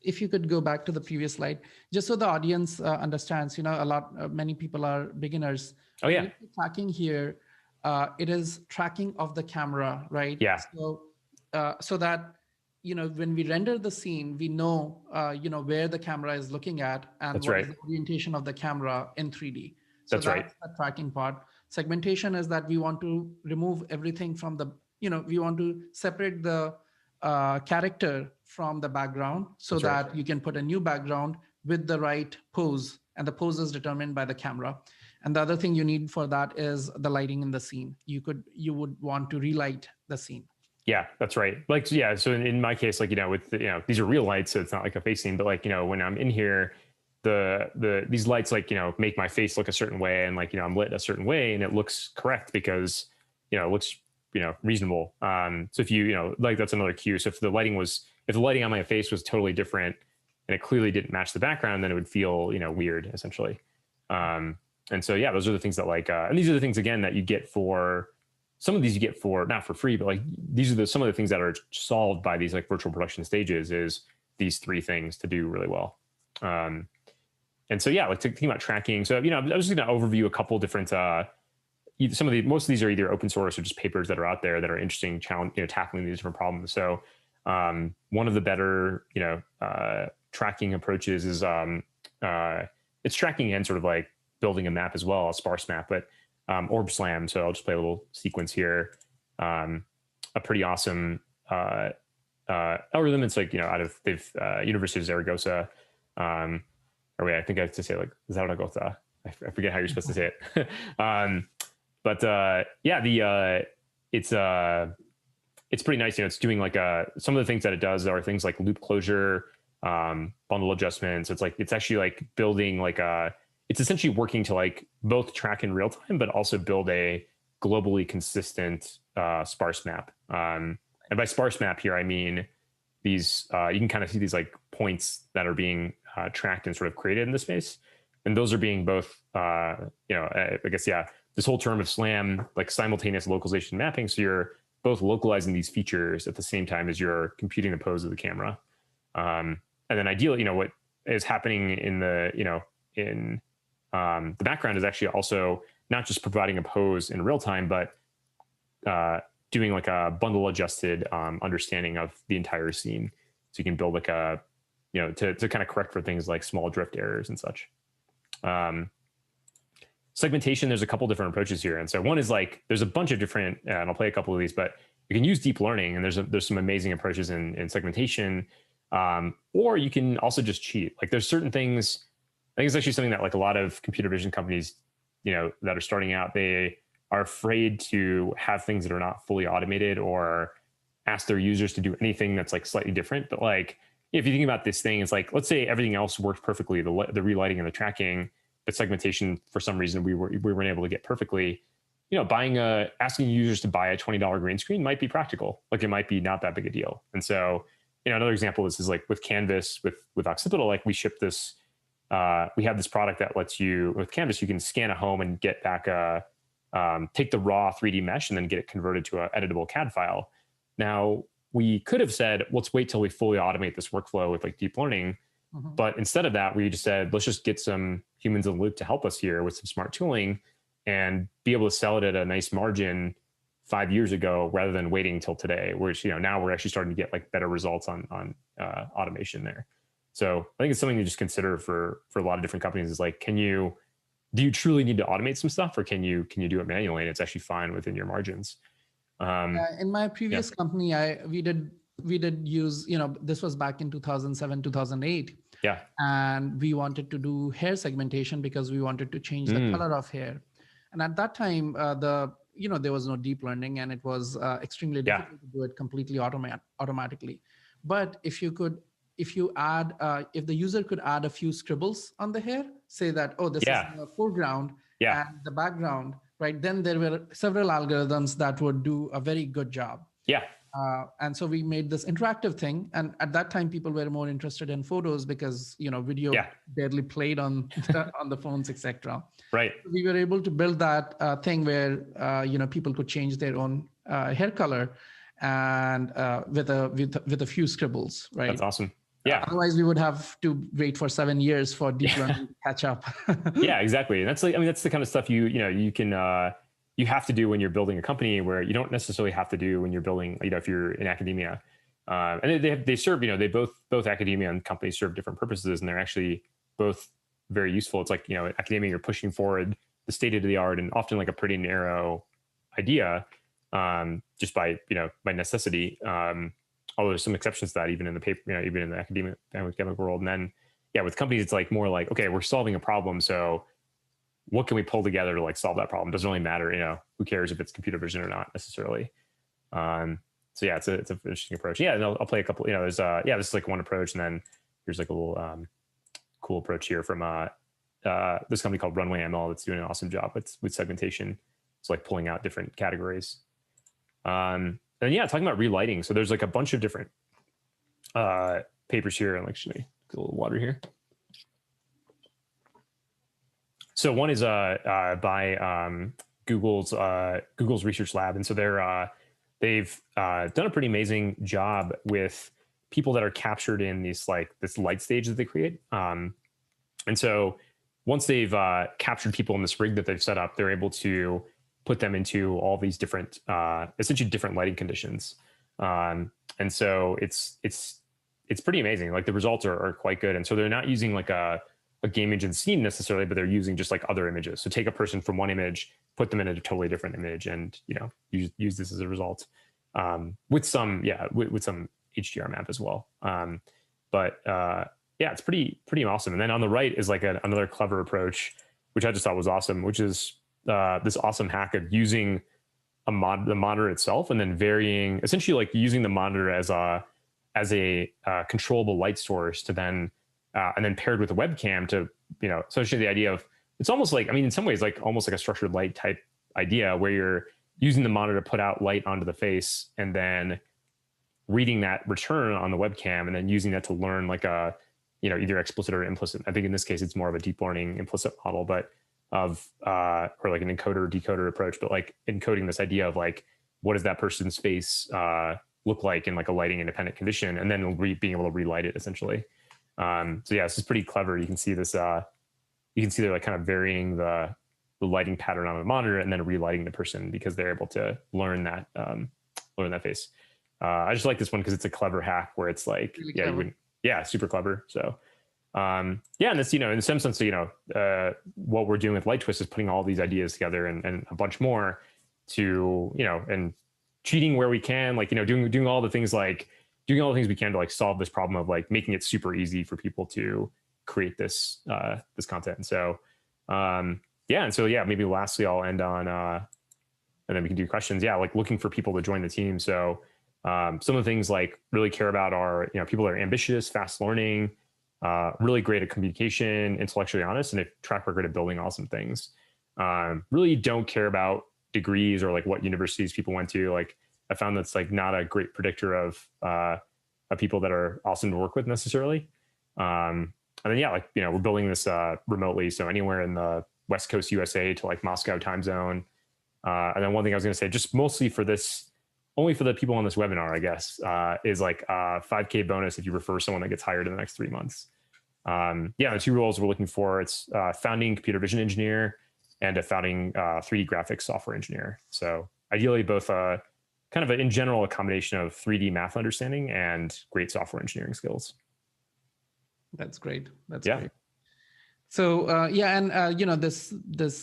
If you could go back to the previous slide, just so the audience understands, many people are beginners. Oh yeah. Tracking here, it is tracking of the camera, right? Yeah. So that, when we render the scene, we know, where the camera is looking at and That's what right. is the orientation of the camera in 3D. So That's right. the tracking part. Segmentation is that we want to remove everything from the, we want to separate the character from the background so That's that you can put a new background with the right pose, and the pose is determined by the camera. And the other thing you need for that is the lighting in the scene. You would want to relight the scene. Yeah, that's right. Like, yeah. So in my case, like, with these are real lights, so it's not like a face scene, but like, when I'm in here, these lights, like, make my face look a certain way, and like, I'm lit a certain way, and it looks correct because, it looks, reasonable. So if like, that's another cue. So if the lighting on my face was totally different and it clearly didn't match the background, then it would feel, weird essentially. And so, yeah, those are the things that like, and these are the things again, that you get for, some of these you get for, not for free, but like, these are some of the things that are solved by these like virtual production stages, is these three things to do really well. And so, yeah, like thinking about tracking. So, I was just going to overview a couple different, most of these are either open source or just papers that are out there that are interesting, tackling these different problems. So one of the better, tracking approaches is it's tracking and sort of like building a map as well, a sparse map, but Orb Slam. So I'll just play a little sequence here. A pretty awesome algorithm. It's like, out of University of Zaragoza. Or wait, I think I have to say like Zaragoza. I forget how you're supposed to say it. Yeah, it's pretty nice. It's doing like some of the things that it does are things like loop closure, bundle adjustments. It's actually like building like it's essentially working to like both track in real time, but also build a globally consistent sparse map. And by sparse map here, I mean these, you can kind of see these like points that are being tracked and sort of created in the space. And those are being both, I guess, yeah, this whole term of SLAM, like simultaneous localization mapping. So you're both localizing these features at the same time as you're computing the pose of the camera. And then ideally, what is happening in the background is actually also not just providing a pose in real time, but doing like a bundle adjusted understanding of the entire scene. So you can build like a, to kind of correct for things like small drift errors and such. Segmentation, there's a couple different approaches here. And so one is like, there's a bunch of different, and I'll play a couple of these, but you can use deep learning, and there's some amazing approaches in segmentation. Or you can also just cheat. Like there's certain things, I think it's actually something that like a lot of computer vision companies, that are starting out, they are afraid to have things that are not fully automated or ask their users to do anything that's like slightly different. But like, if you think about this thing, it's like, let's say everything else works perfectly, the relighting and the tracking, but segmentation, for some reason, we weren't able to get perfectly. Asking users to buy a $20 green screen might be practical. Like it might be not that big a deal. And so, another example of this is like with Canvas, with Occipital, like we ship this, we have this product that lets you, with Canvas, you can scan a home and get back take the raw 3D mesh and then get it converted to an editable CAD file. Now, we could have said, let's wait till we fully automate this workflow with like deep learning. Mm-hmm. But instead of that, we just said, let's just get some humans in the loop to help us here with some smart tooling and be able to sell it at a nice margin 5 years ago, rather than waiting till today, which, now we're actually starting to get like better results on automation there. So I think it's something to just consider for a lot of different companies is like, do you truly need to automate some stuff, or can you do it manually and it's actually fine within your margins? In my previous company, we did use, this was back in 2007, 2008. Yeah. And we wanted to do hair segmentation because we wanted to change the color of hair. And at that time, there was no deep learning, and it was extremely difficult to do it completely automatically. But if the user could add a few scribbles on the hair, say that, oh, this is in the foreground and the background, right? Then there were several algorithms that would do a very good job. Yeah. And so we made this interactive thing. And at that time, people were more interested in photos because, video barely played on the phones, etc. Right. We were able to build that thing where, people could change their own hair color and with a few scribbles, right? That's awesome. Yeah. Otherwise, we would have to wait for 7 years for deep learning to catch up. Yeah, exactly. And that's like, that's the kind of stuff you can, you have to do when you're building a company, where you don't necessarily have to do when you're building, if you're in academia. And they serve, they both academia and companies serve different purposes, and they're actually both very useful. It's like, in academia, you're pushing forward the state of the art and often like a pretty narrow idea, just by necessity. Although there's some exceptions to that, even in the paper, even in the academic world. And then, with companies, it's like more like, okay, we're solving a problem, so what can we pull together to like solve that problem? Doesn't really matter, who cares if it's computer vision or not necessarily. So yeah, it's an interesting approach. Yeah, and I'll play a couple. There's this is like one approach, and then here's like a little cool approach here from this company called Runway ML that's doing an awesome job with segmentation. It's like pulling out different categories. And yeah, talking about relighting. So there's like a bunch of different papers here. And like, should I get a little water here? So one is by Google's research lab, and so they've done a pretty amazing job with people that are captured in this light stage that they create. And so once they've captured people in this rig that they've set up, they're able to put them into all these different, essentially different lighting conditions. And so it's pretty amazing. Like the results are quite good. And so they're not using like a game engine scene necessarily, but they're using just like other images. So take a person from one image, put them in a totally different image, and use this as a result, with some HDR map as well. It's pretty awesome. And then on the right is like another clever approach, which I just thought was awesome, which is this awesome hack of using the monitor itself and then varying, essentially like using the monitor as a controllable light source to then and then paired with a webcam to, essentially the idea of, it's almost like, in some ways, like almost like a structured light type idea where you're using the monitor to put out light onto the face and then reading that return on the webcam and then using that to learn like a, either explicit or implicit. I think in this case, it's more of a deep learning implicit model, but or like an encoder decoder approach, but like encoding this idea of like, what does that person's face look like in like a lighting independent condition, and then being able to relight it essentially. So yeah, this is pretty clever. You can see this, they're like kind of varying the lighting pattern on the monitor and then relighting the person because they're able to learn that face. I just like this one because it's a clever hack where it's like, really super clever. So, and this, in some sense, what we're doing with Lighttwist is putting all these ideas together and a bunch more to, and cheating where we can, like, doing all the things we can to like solve this problem of like making it super easy for people to create this content. And so, maybe lastly, I'll end on, and then we can do questions. Yeah. Like looking for people to join the team. So, some of the things like really care about are, people that are ambitious, fast learning, really great at communication, intellectually honest, and a track record of building awesome things. Really don't care about degrees or like what universities people went to. Like I found that's like not a great predictor of people that are awesome to work with necessarily. And then, we're building this remotely. So anywhere in the West Coast USA to like Moscow time zone. And then one thing I was going to say, just mostly for this, only for the people on this webinar, I guess, is like a 5K bonus if you refer someone that gets hired in the next 3 months. The two roles we're looking for, it's founding computer vision engineer and a founding 3D graphics software engineer. So ideally both kind of in general, a combination of 3D math understanding and great software engineering skills. That's great. That's great. So this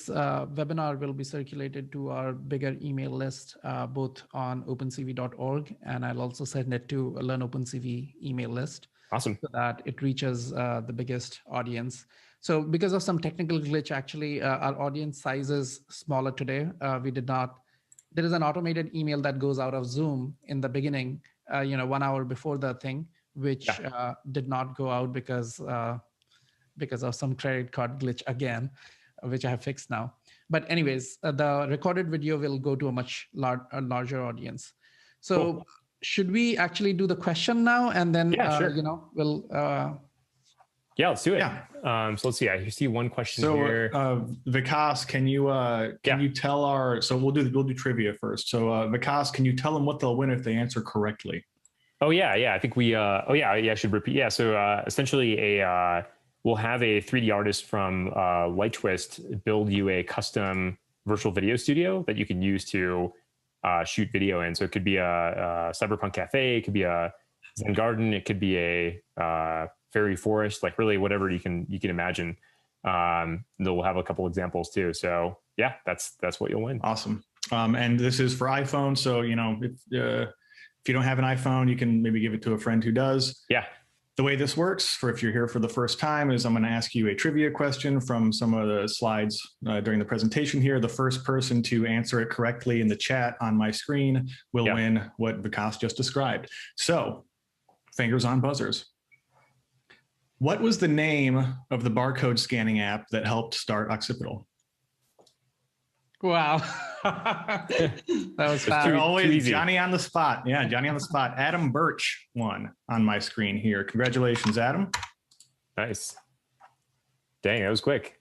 webinar will be circulated to our bigger email list, both on opencv.org, and I'll also send it to a Learn OpenCV email list. Awesome. So that it reaches the biggest audience. So because of some technical glitch, actually, our audience size is smaller today. There is an automated email that goes out of Zoom in the beginning, 1 hour before the thing, which did not go out because of some credit card glitch again, which I have fixed now. But anyways, the recorded video will go to a much larger audience. So cool. Should we actually do the question now? And then, sure. We'll... let's do it. Yeah. So let's see. I see one question here. Vikas, can you tell so we'll do trivia first. So Vikas, can you tell them what they'll win if they answer correctly? Oh yeah. I think I should repeat. Yeah. So essentially we'll have a 3D artist from Lighttwist build you a custom virtual video studio that you can use to shoot video in. So it could be a cyberpunk cafe, it could be a Zen garden, it could be a fairy forest, like really whatever you can imagine. They'll have a couple examples too. So yeah, that's what you'll win. Awesome. And this is for iPhone. So, you know, if you don't have an iPhone, you can maybe give it to a friend who does. Yeah. The way this works, for if you're here for the first time, is I'm going to ask you a trivia question from some of the slides during the presentation here. The first person to answer it correctly in the chat on my screen will win what Vikas just described. So, fingers on buzzers. What was the name of the barcode scanning app that helped start Occipital? Wow. That was fast. They're always Johnny on the spot. Yeah, Johnny on the spot. Adam Birch won on my screen here. Congratulations, Adam. Nice. Dang, that was quick.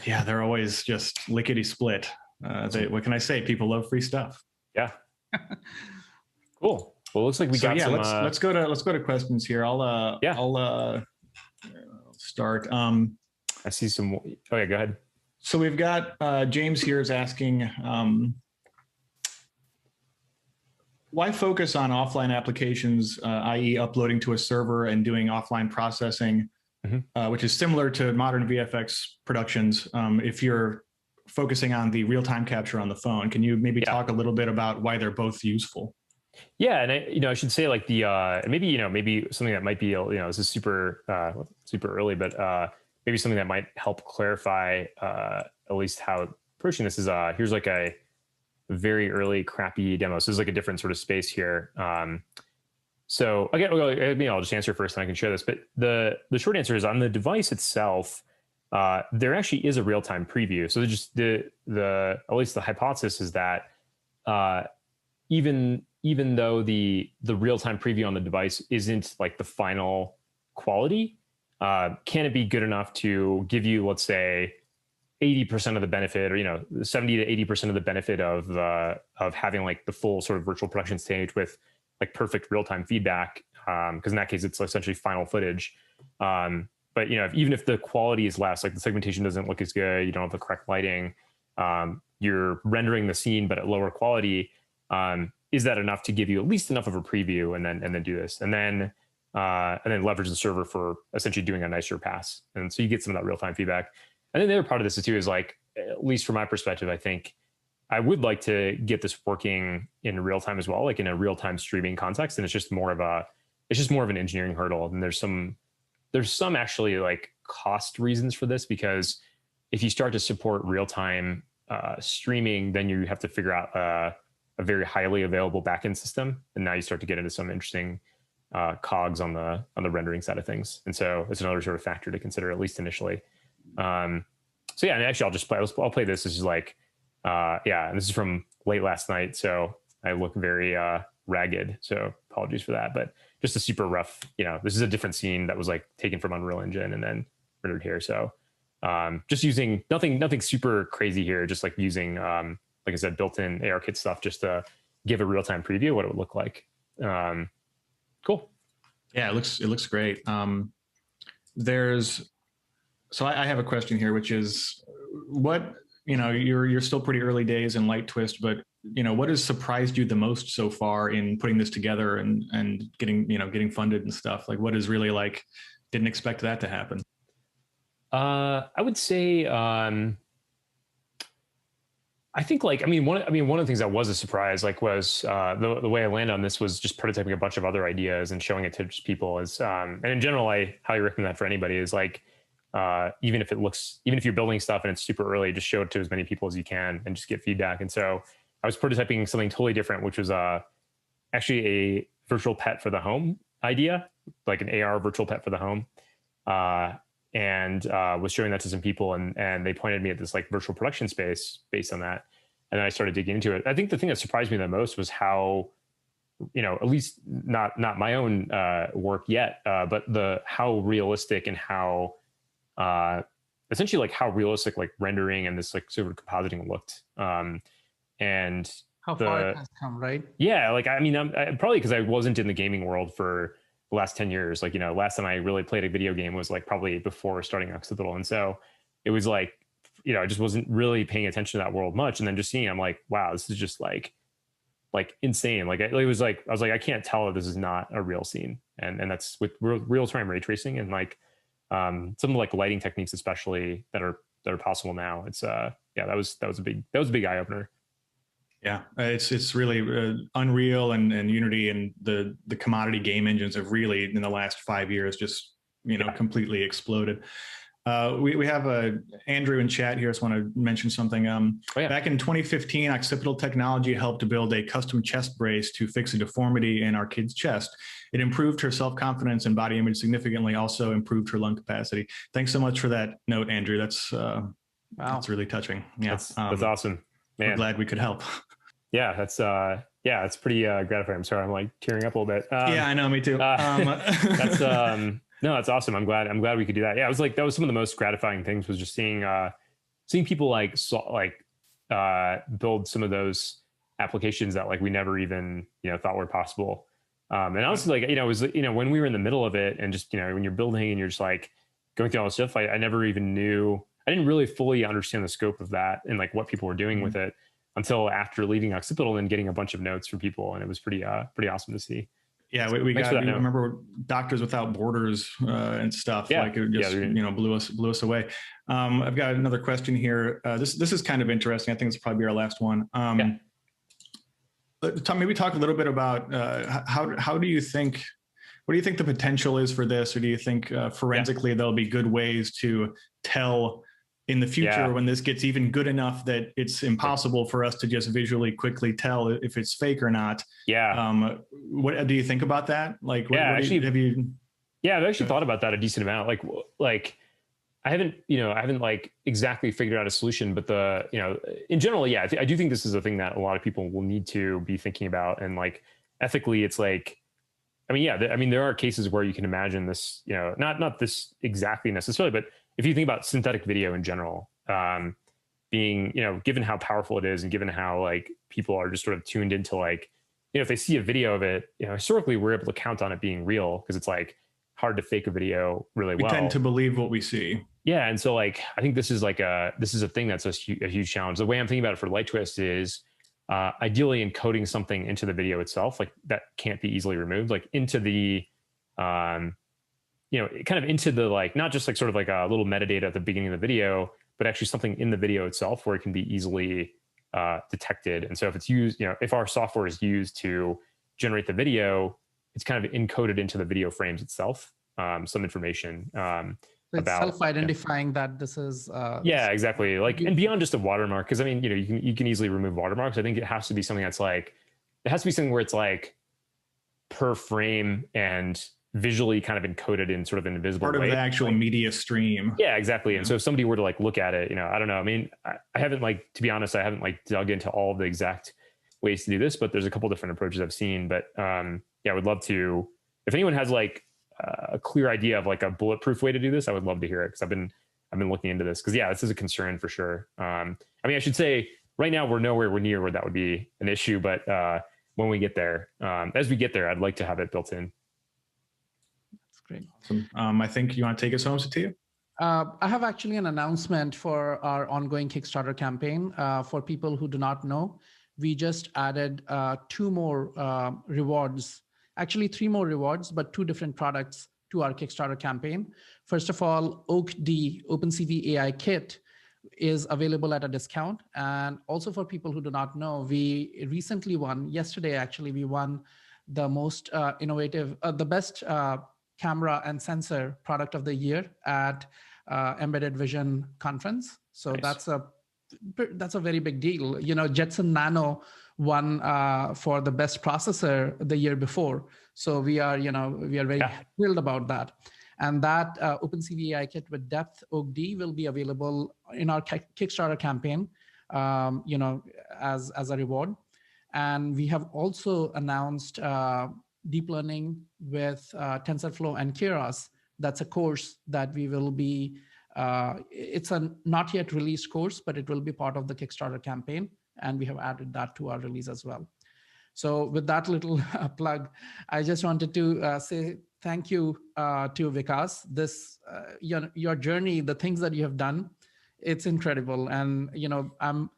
Yeah, they're always just lickety split. What can I say? People love free stuff. Yeah. Cool. Well, it looks like we got some. Let's go to questions here. I'll start. I see some. Oh yeah, go ahead. So we've got James here is asking, why focus on offline applications, i.e. uploading to a server and doing offline processing, which is similar to modern VFX productions, if you're focusing on the real-time capture on the phone? Can you maybe talk a little bit about why they're both useful? Yeah, and I should say like maybe something that might be, this is super early, but maybe something that might help clarify at least how approaching this is. Here's like a very early crappy demo. So there's like a different sort of space here. So again, I'll just answer first and I can share this. But the short answer is on the device itself, there actually is a real-time preview. So just at least the hypothesis is that even though the real-time preview on the device isn't like the final quality, can it be good enough to give you, let's say, 80% of the benefit, or 70 to 80% of the benefit of having like the full sort of virtual production stage with like perfect real-time feedback? Because in that case, it's essentially final footage. But even if the quality is less, like the segmentation doesn't look as good, you don't have the correct lighting, you're rendering the scene but at lower quality. Is that enough to give you at least enough of a preview, and then do this, and then leverage the server for essentially doing a nicer pass? And so you get some of that real-time feedback. And then the other part of this too is like, at least from my perspective, I think I would like to get this working in real time as well, like in a real-time streaming context. And it's just more of an engineering hurdle. And there's some actually like cost reasons for this, because if you start to support real-time streaming, then you have to figure out a very highly available backend system. And now you start to get into some interesting cogs on the rendering side of things. And so it's another sort of factor to consider, at least initially. So yeah, and actually I'll play this. This is like, and this is from late last night. So I look very ragged. So apologies for that, but just a super rough, this is a different scene that was like taken from Unreal Engine and then rendered here. So just using nothing super crazy here, just like using, like I said, built-in ARKit stuff just to give a real-time preview of what it would look like. Cool. Yeah, it looks great. So I have a question here, which is what, you're still pretty early days in Lighttwist, but what has surprised you the most so far in putting this together and getting funded and stuff? Like, what is really like, didn't expect that to happen? I would say, I think one of the things that was a surprise, was the way I landed on this was just prototyping a bunch of other ideas and showing it to just people. And in general, I highly recommend that for anybody. Is like, even if you're building stuff and it's super early, just show it to as many people as you can and just get feedback. And so I was prototyping something totally different, which was actually a virtual pet for the home idea, like an AR virtual pet for the home. And was showing that to some people, and they pointed me at this like virtual production space based on that. And then I started digging into it. I think the thing that surprised me the most was how, at least not my own work yet, but how realistic and how essentially like how realistic like rendering and this like sort of compositing looked. And how far it has come, right? Yeah, I'm probably because I wasn't in the gaming world for the last 10 years. Last time I really played a video game was like probably before starting Occipital. And so it was like, I just wasn't really paying attention to that world much. And then just seeing, I'm like, wow, this is just like insane. Like, I was like, I can't tell that this is not a real scene. And that's with real time ray tracing and like, some of the like lighting techniques, especially that are possible now. It's that was a big eye opener. Yeah, it's really Unreal and Unity and the commodity game engines have really in the last 5 years just completely exploded. We have Andrew in chat here. I just want to mention something. Back in 2015, Occipital technology helped to build a custom chest brace to fix a deformity in our kid's chest. It improved her self-confidence and body image significantly, also improved her lung capacity. Thanks so much for that note, Andrew. That's that's really touching. Yeah, that's awesome. Man. We're glad we could help. Yeah, it's pretty gratifying. I'm sorry, I'm like tearing up a little bit. Yeah, I know, me too. That's no, that's awesome. I'm glad we could do that. Yeah, it was like that was some of the most gratifying things was just seeing people build some of those applications that like we never even thought were possible. And honestly, like it was when we were in the middle of it and just when you're building and you're just like going through all this stuff, I never even knew. I didn't really fully understand the scope of that and like what people were doing with it until after leaving Occipital and getting a bunch of notes from people, and it was pretty awesome to see. Yeah, we remember Doctors Without Borders and stuff. Yeah. Like it just blew us away. I've got another question here. This is kind of interesting. I think this will probably be our last one. Tom, maybe talk a little bit about how do you think? What do you think the potential is for this, or do you think forensically there'll be good ways to tell in the future when this gets even good enough that it's impossible for us to just visually quickly tell if it's fake or not? Yeah. What do you think about that? Like, have you? Yeah, I've actually thought about that a decent amount. Like I haven't like exactly figured out a solution, but in general, yeah, I do think this is a thing that a lot of people will need to be thinking about. And like ethically, it's like, there are cases where you can imagine this, not this exactly necessarily, but if you think about synthetic video in general, being, given how powerful it is and given how like people are just sort of tuned into like, if they see a video of it, historically we're able to count on it being real because it's like hard to fake a video really well. We tend to believe what we see. Yeah. And so like, I think this is a thing that's a huge challenge. The way I'm thinking about it for Lighttwist is ideally encoding something into the video itself, like that can't be easily removed, like into the, kind of into the, like, not just like sort of like a little metadata at the beginning of the video, but actually something in the video itself where it can be easily detected. And so if it's used, if our software is used to generate the video, it's kind of encoded into the video frames itself, some information it's about self-identifying that this is. Yeah, exactly. Like, and beyond just a watermark, because you can easily remove watermarks. I think it has to be something that's like, it has to be something where it's like per frame and visually kind of encoded in sort of an invisible way. Part of the actual media stream. Yeah, exactly. And so if somebody were to like look at it, I don't know. I haven't to be honest, I haven't dug into all of the exact ways to do this, but there's a couple different approaches I've seen. But I would love to, if anyone has like a clear idea of like a bulletproof way to do this, I would love to hear it. Cause I've been looking into this. Cause this is a concern for sure. I should say right now we're nowhere near where that would be an issue, but when we get there, as we get there, I'd like to have it built in. Great. Awesome. I think you want to take us home, Satya? I have actually an announcement for our ongoing Kickstarter campaign. For people who do not know, we just added 2 more rewards, actually 3 more rewards, but 2 different products to our Kickstarter campaign. First of all, OpenCV AI Kit is available at a discount. And also for people who do not know, we recently won, yesterday actually, we won the most innovative, the best camera and sensor product of the year at Embedded Vision conference. So nice. That's a very big deal. Jetson Nano won for the best processor the year before. So we are very thrilled about that. And that OpenCV AI Kit with Depth OAK-D will be available in our Kickstarter campaign, as a reward. And we have also announced deep learning with TensorFlow and Keras. That's a course that we will be, it's a not yet released course, but it will be part of the Kickstarter campaign. And we have added that to our release as well. So with that little plug, I just wanted to say thank you to Vikas. This, your journey, the things that you have done it's incredible. And, I'm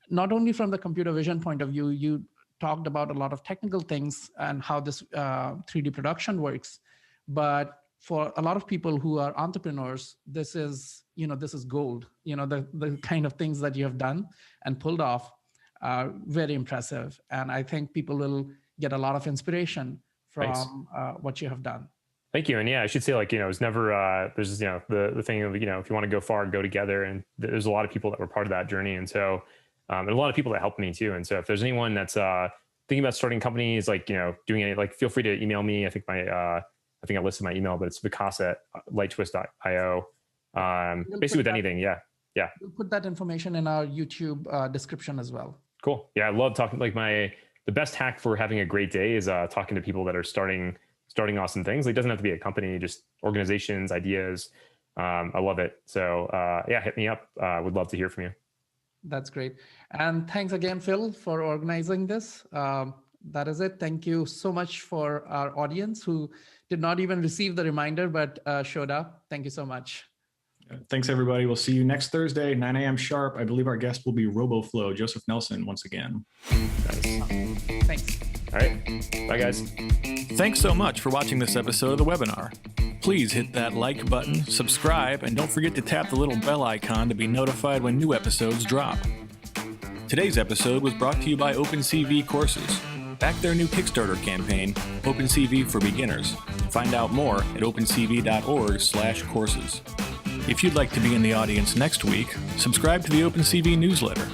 not only from the computer vision point of view, you talked about a lot of technical things and how this 3D production works. But for a lot of people who are entrepreneurs, this is gold. The kind of things that you have done and pulled off are very impressive. And I think people will get a lot of inspiration from what you have done. Thank you. And yeah, I should say, it's never, there's, the thing of, if you want to go far, go together. And there's a lot of people that were part of that journey. And so there's a lot of people that helped me too. And so if there's anyone that's thinking about starting companies, doing any, feel free to email me. I think I listed my email, but it's vikas@lighttwist.io. Basically with anything. Yeah. We'll put that information in our YouTube description as well. Cool. Yeah. I love talking, the best hack for having a great day is talking to people that are starting awesome things. It doesn't have to be a company, just organizations, ideas. I love it. So hit me up. Would love to hear from you. That's great. And thanks again, Phil, for organizing this. That is it. Thank you so much for our audience who did not even receive the reminder, but showed up. Thank you so much. Thanks, everybody. We'll see you next Thursday, 9 a.m. sharp. I believe our guest will be RoboFlow, Joseph Nelson, once again. Nice. Thanks. All right. Bye, guys. Thanks so much for watching this episode of the webinar. Please hit that like button, subscribe, and don't forget to tap the little bell icon to be notified when new episodes drop. Today's episode was brought to you by OpenCV Courses. Back their new Kickstarter campaign, OpenCV for Beginners. Find out more at opencv.org/courses. If you'd like to be in the audience next week, subscribe to the OpenCV newsletter.